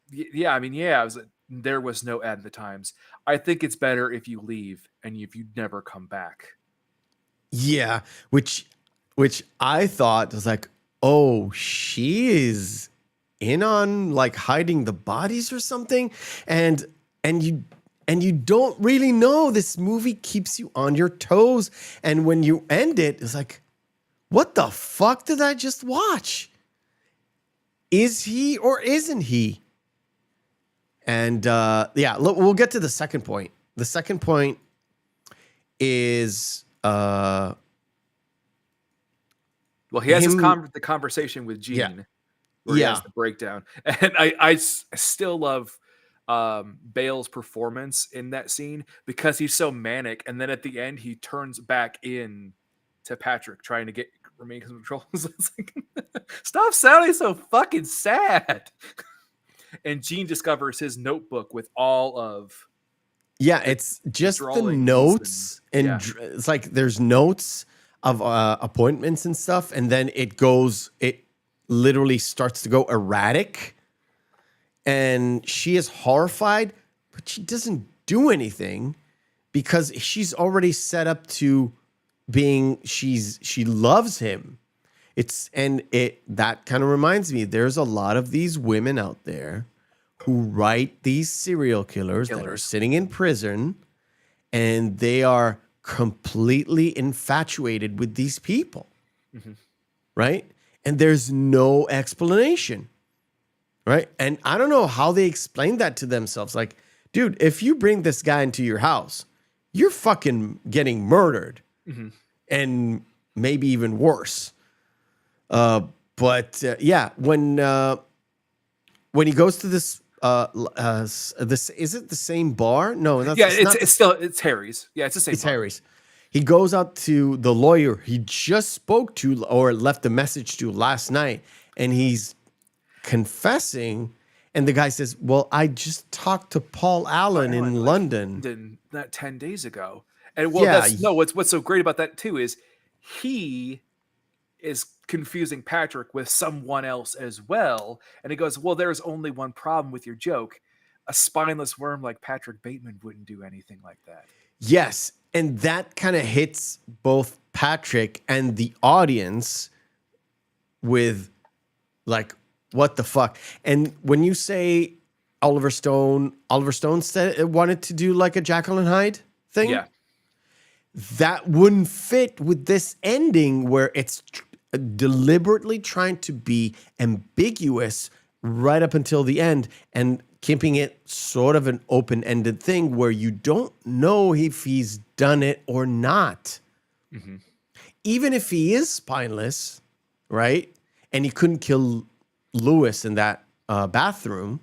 yeah. I mean, yeah." I was like, "There was no ad in the Times. I think it's better if you leave and if you never come back." Yeah, which I thought was like, oh, she is in on like hiding the bodies or something, and you don't really know. This movie keeps you on your toes, and when you end it, it's like, what the fuck did I just watch? Is he or isn't he? And yeah, look, we'll get to the second point. The second point is well, he has the conversation with Gene, Yeah. where he has the breakdown, and I still love Bale's performance in that scene because he's so manic, and then at the end he turns back in to Patrick trying to remain control. It's like, stop sounding so fucking sad. And Gene discovers his notebook with all of it's just the notes, and it's like there's notes of appointments and stuff, and then it literally starts to go erratic, and she is horrified, but she doesn't do anything because she's already set up to being she loves him. That kind of reminds me, there's a lot of these women out there who write these serial killers that are sitting in prison, and they are completely infatuated with these people, right? And there's no explanation, right? And I don't know how they explain that to themselves. Like, dude, if you bring this guy into your house, you're fucking getting murdered, and maybe even worse. But yeah, when he goes to this is it the same bar? No, it's Harry's. Yeah, it's the same. It's bar. Harry's. He goes out to the lawyer he just spoke to or left a message to last night, and he's confessing. And the guy says, "Well, I just talked to Paul Allen in London not 10 days ago." And what's so great about that too is he is confusing Patrick with someone else as well. And he goes, "Well, there's only one problem with your joke. A spineless worm like Patrick Bateman wouldn't do anything like that." Yes. And that kind of hits both Patrick and the audience with like, what the fuck? And when you say Oliver Stone said it wanted to do like a Jekyll and Hyde thing. Yeah. That wouldn't fit with this ending where it's deliberately trying to be ambiguous right up until the end and keeping it sort of an open-ended thing where you don't know if he's done it or not. Even if he is spineless, right? And he couldn't kill Lewis in that bathroom.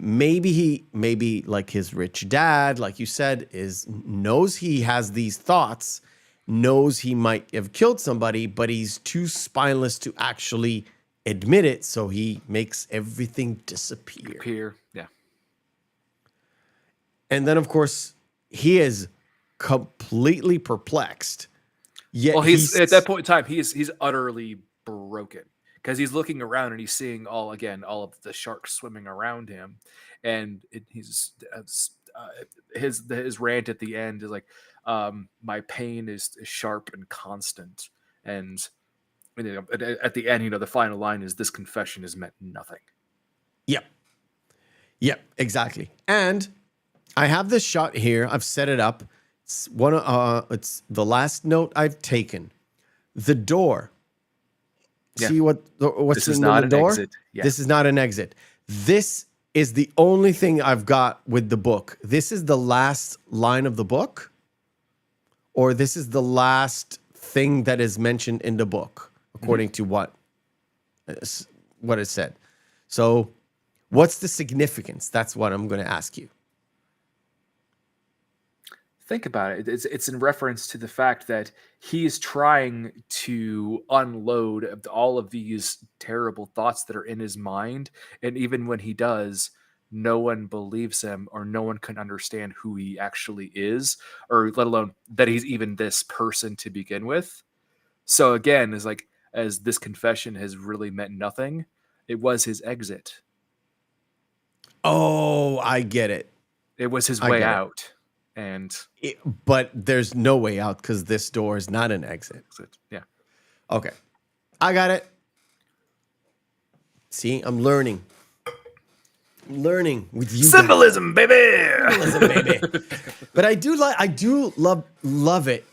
Maybe like his rich dad, like you said, knows he has these thoughts, knows he might have killed somebody, but he's too spineless to actually admit it, so he makes everything disappear. Yeah. And then, of course, he is completely perplexed. Yet well, he's at that point in time, he's utterly broken. Because he's looking around and he's seeing all of the sharks swimming around him, and his rant at the end is like, "My pain is sharp and constant," and At the end, the final line is, "This confession has meant nothing." Yep. Yep, exactly. And I have this shot here. I've set it up. It's the last note I've taken. The door. Yeah. See what's This is in not the an door? exit. Yeah. This is not an exit. This is the only thing I've got with the book. This is the last line of the book, or this is the last thing that is mentioned in the book, according to what it said. So, what's the significance? That's what I'm going to ask you. Think about it. It's in reference to the fact that he's trying to unload all of these terrible thoughts that are in his mind, and even when he does, no one believes him, or no one can understand who he actually is, or let alone that he's even this person to begin with. So again, is like, as this confession has really meant nothing, it was his exit. Oh, I get it. It was his I way get it. out. And But there's no way out because this door is not an exit. yeah. Okay. I got it. See, I'm learning. With you. Symbolism, baby. Symbolism, baby. But I do love it.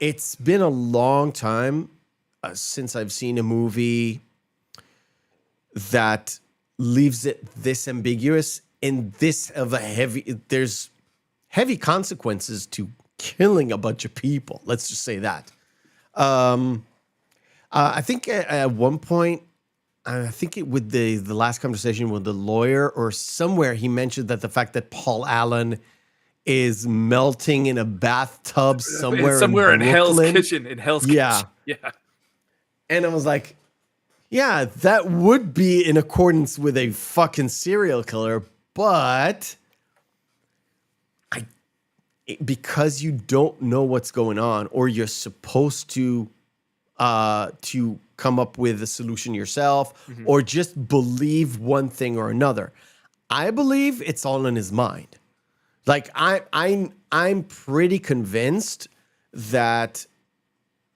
It's been a long time since I've seen a movie that leaves it this ambiguous and this of a there's heavy consequences to killing a bunch of people. Let's just say that. I think at one point, I think with the last conversation with the lawyer or somewhere, he mentioned that the fact that Paul Allen is melting in a bathtub somewhere in Hell's Brooklyn. Kitchen. In Hell's Kitchen. Yeah. And I was like, yeah, that would be in accordance with a fucking serial killer, but because you don't know what's going on, or you're supposed to come up with a solution yourself, or just believe one thing or another. I believe it's all in his mind. Like I'm pretty convinced that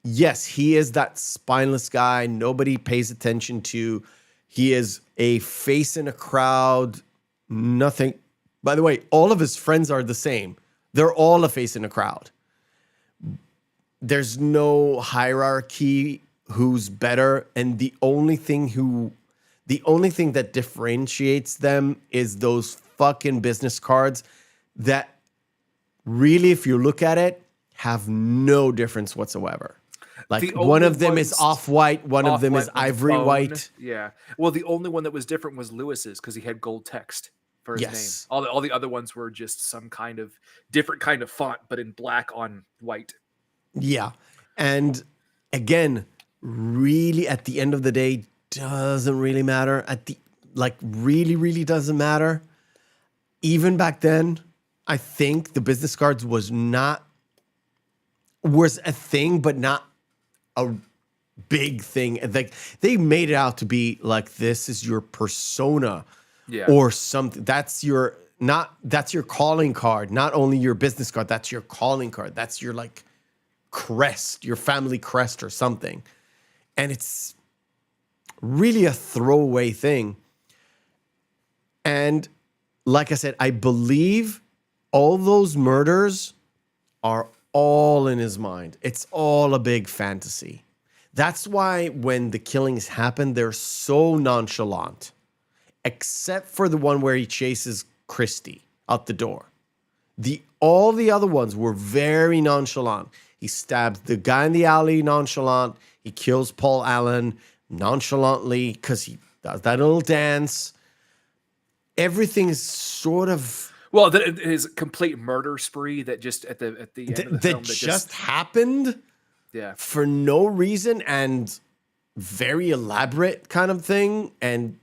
yes, he is that spineless guy nobody pays attention to. He is a face in a crowd. Nothing. By the way, all of his friends are the same. They're all a face in a crowd. There's no hierarchy who's better, and the only thing that differentiates them is those fucking business cards that really, if you look at it, have no difference whatsoever. Like one of them is off-white, one of them is ivory white. Yeah. Well, the only one that was different was Lewis's because he had gold text for his name. All the other ones were just some kind of different kind of font, but in black on white. Yeah. And again, really at the end of the day, doesn't really matter. Really doesn't matter. Even back then, I think the business cards was a thing, but not a big thing. Like they made it out to be like, this is your persona. Yeah. Or something. That's your calling card. Not only your business card, that's your calling card. That's your like crest, your family crest or something. And it's really a throwaway thing. And like I said, I believe all those murders are all in his mind. It's all a big fantasy. That's why when the killings happen, they're so nonchalant. Except for the one where he chases Christy out the door. All the other ones were very nonchalant. He stabs the guy in the alley nonchalant. He kills Paul Allen nonchalantly because he does that little dance. Everything is sort of... Well, his complete murder spree that just at the end of the film... That just happened for no reason and very elaborate kind of thing. And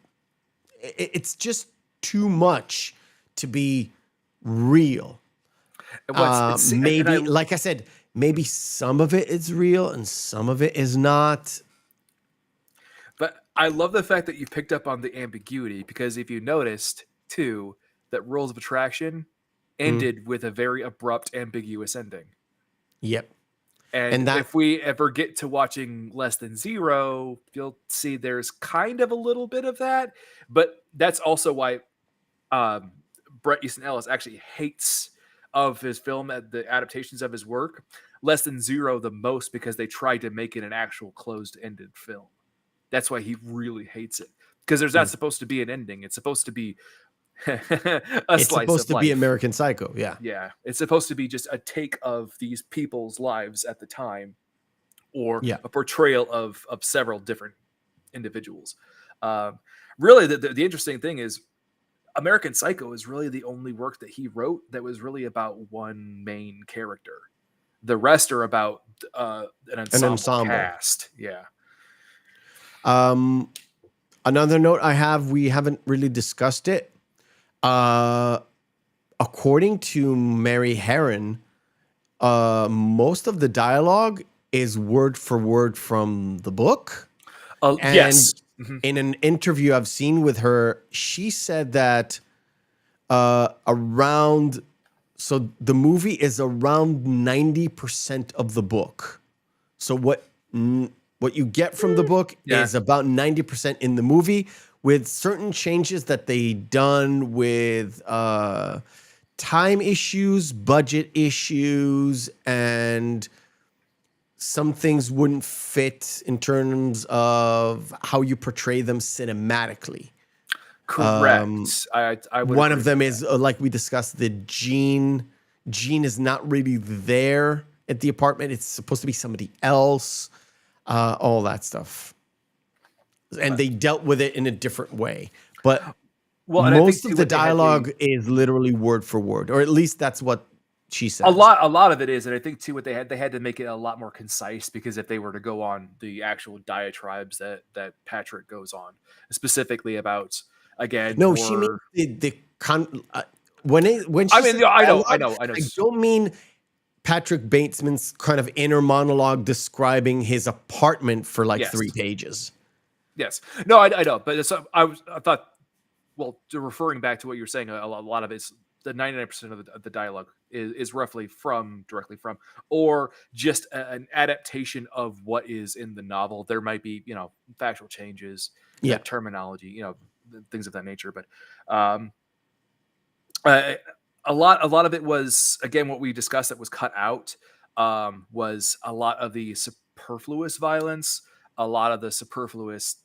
it's just too much to be real. Like I said, maybe some of it is real and some of it is not. But I love the fact that you picked up on the ambiguity, because if you noticed too, that Rules of Attraction ended with a very abrupt, ambiguous ending. Yep. And that if we ever get to watching Less Than Zero, you'll see there's kind of a little bit of that. But that's also why Bret Easton Ellis actually hates of his film, the adaptations of his work, Less Than Zero the most, because they tried to make it an actual closed-ended film. That's why he really hates it, because there's not supposed to be an ending. It's supposed to be it's slice supposed of to life. be American Psycho. Yeah. Yeah, it's supposed to be just a take of these people's lives at the time, or a portrayal of several different individuals. Really, the interesting thing is American Psycho is really the only work that he wrote that was really about one main character. The rest are about an ensemble cast. Yeah. Another note I have, we haven't really discussed it. According to Mary Harron, most of the dialogue is word for word from the book. And yes. In an interview I've seen with her, she said that around, so the movie is around 90% of the book. So what you get from the book is about 90% in the movie, with certain changes that they done with time issues, budget issues, and some things wouldn't fit in terms of how you portray them cinematically. Correct. I would one of them is like we discussed, the Gene is not really there at the apartment. It's supposed to be somebody else. All that stuff, and they dealt with it in a different way. But most of the dialogue is literally word for word, or at least that's what she said. A lot of it is, and I think too what they had to make it a lot more concise, because if they were to go on the actual diatribes that Patrick goes on, specifically about, again, no, she means when she I mean, says I know. I don't mean Patrick Bateman's kind of inner monologue describing his apartment for like 3 pages. Yes. No, I know. But I thought, well, referring back to what you were saying, a lot of it's the 99% of the dialogue is directly from, or just an adaptation of what is in the novel. There might be, factual changes, terminology, things of that nature. But a lot of it was, again, what we discussed that was cut out, was a lot of the superfluous violence, a lot of the superfluous,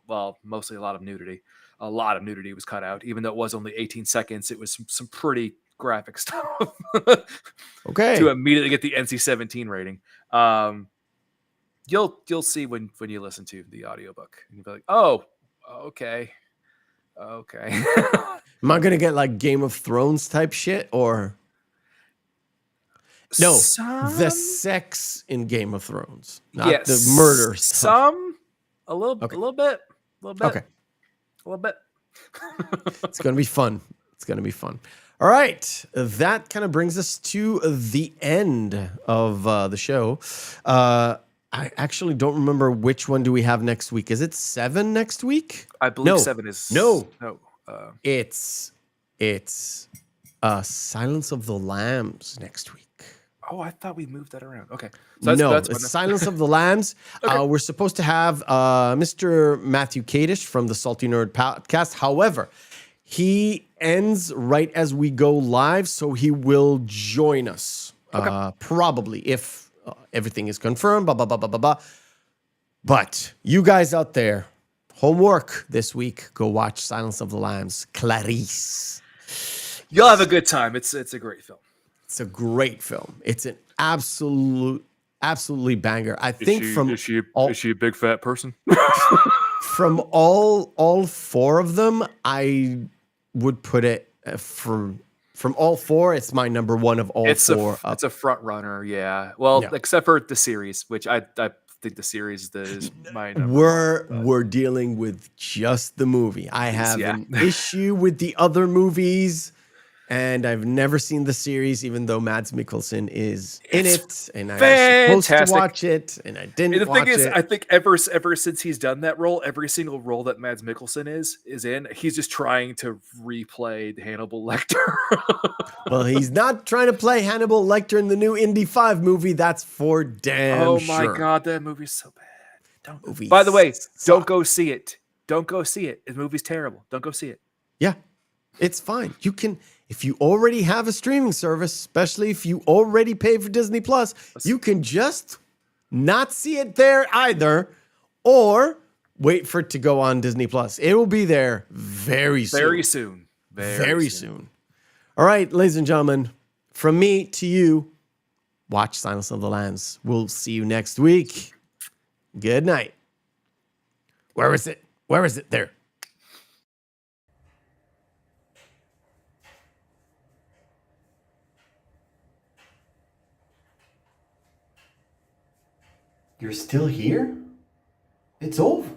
well, mostly a lot of nudity. A lot of nudity was cut out, even though it was only 18 seconds. It was some pretty graphic stuff. Okay. To immediately get the NC-17 rating. You'll see when you listen to the audiobook. You'll be like, oh, okay. Am I gonna get like Game of Thrones type shit, or no? The sex in Game of Thrones, not the murder stuff. A little bit. Okay, a little bit. It's gonna be fun. All right, that kind of brings us to the end of the show. I actually don't remember which one do we have next week. Is it 7 next week? I believe 7 is no. It's Silence of the Lambs next week. Oh, I thought we moved that around. Okay, so it's Silence of the Lambs. Okay. We're supposed to have Mr. Matthew Kadish from the Salty Nerd podcast. However, he ends right as we go live, so he will join us probably if everything is confirmed. Blah blah blah blah blah blah. But you guys out there, homework this week: go watch Silence of the Lambs. Clarice, you'll have a good time. It's a great film. It's a great film. It's an absolutely banger. I think is she a big fat person? From all 4 of them, I would put it from all 4. It's my number 1 of all 4. It's a front runner, yeah. Well, except for the series, which I think the series is my number 1. We're dealing with just the movie. I have an issue with the other movies. And I've never seen the series, even though Mads Mikkelsen is in it, and I was supposed to fantastic. watch it, and I didn't And the watch thing is, it. I think ever since he's done that role, every single role that Mads Mikkelsen is in, he's just trying to replay Hannibal Lecter. Well, he's not trying to play Hannibal Lecter in the new Indy 5 movie. That's for damn sure. Oh my god, that movie's so bad. Movie By the way, sucks. don't go see it. Don't go see it. The movie's terrible. Don't go see it. Yeah, it's fine. You can, if you already have a streaming service, especially if you already pay for Disney Plus, you can just not see it there either, or wait for it to go on Disney Plus. It will be there very soon. Very soon. Very soon. All right, ladies and gentlemen, from me to you, watch Silence of the Lambs. We'll see you next week. Good night. Where is it? Where is it? There. You're still here? It's over.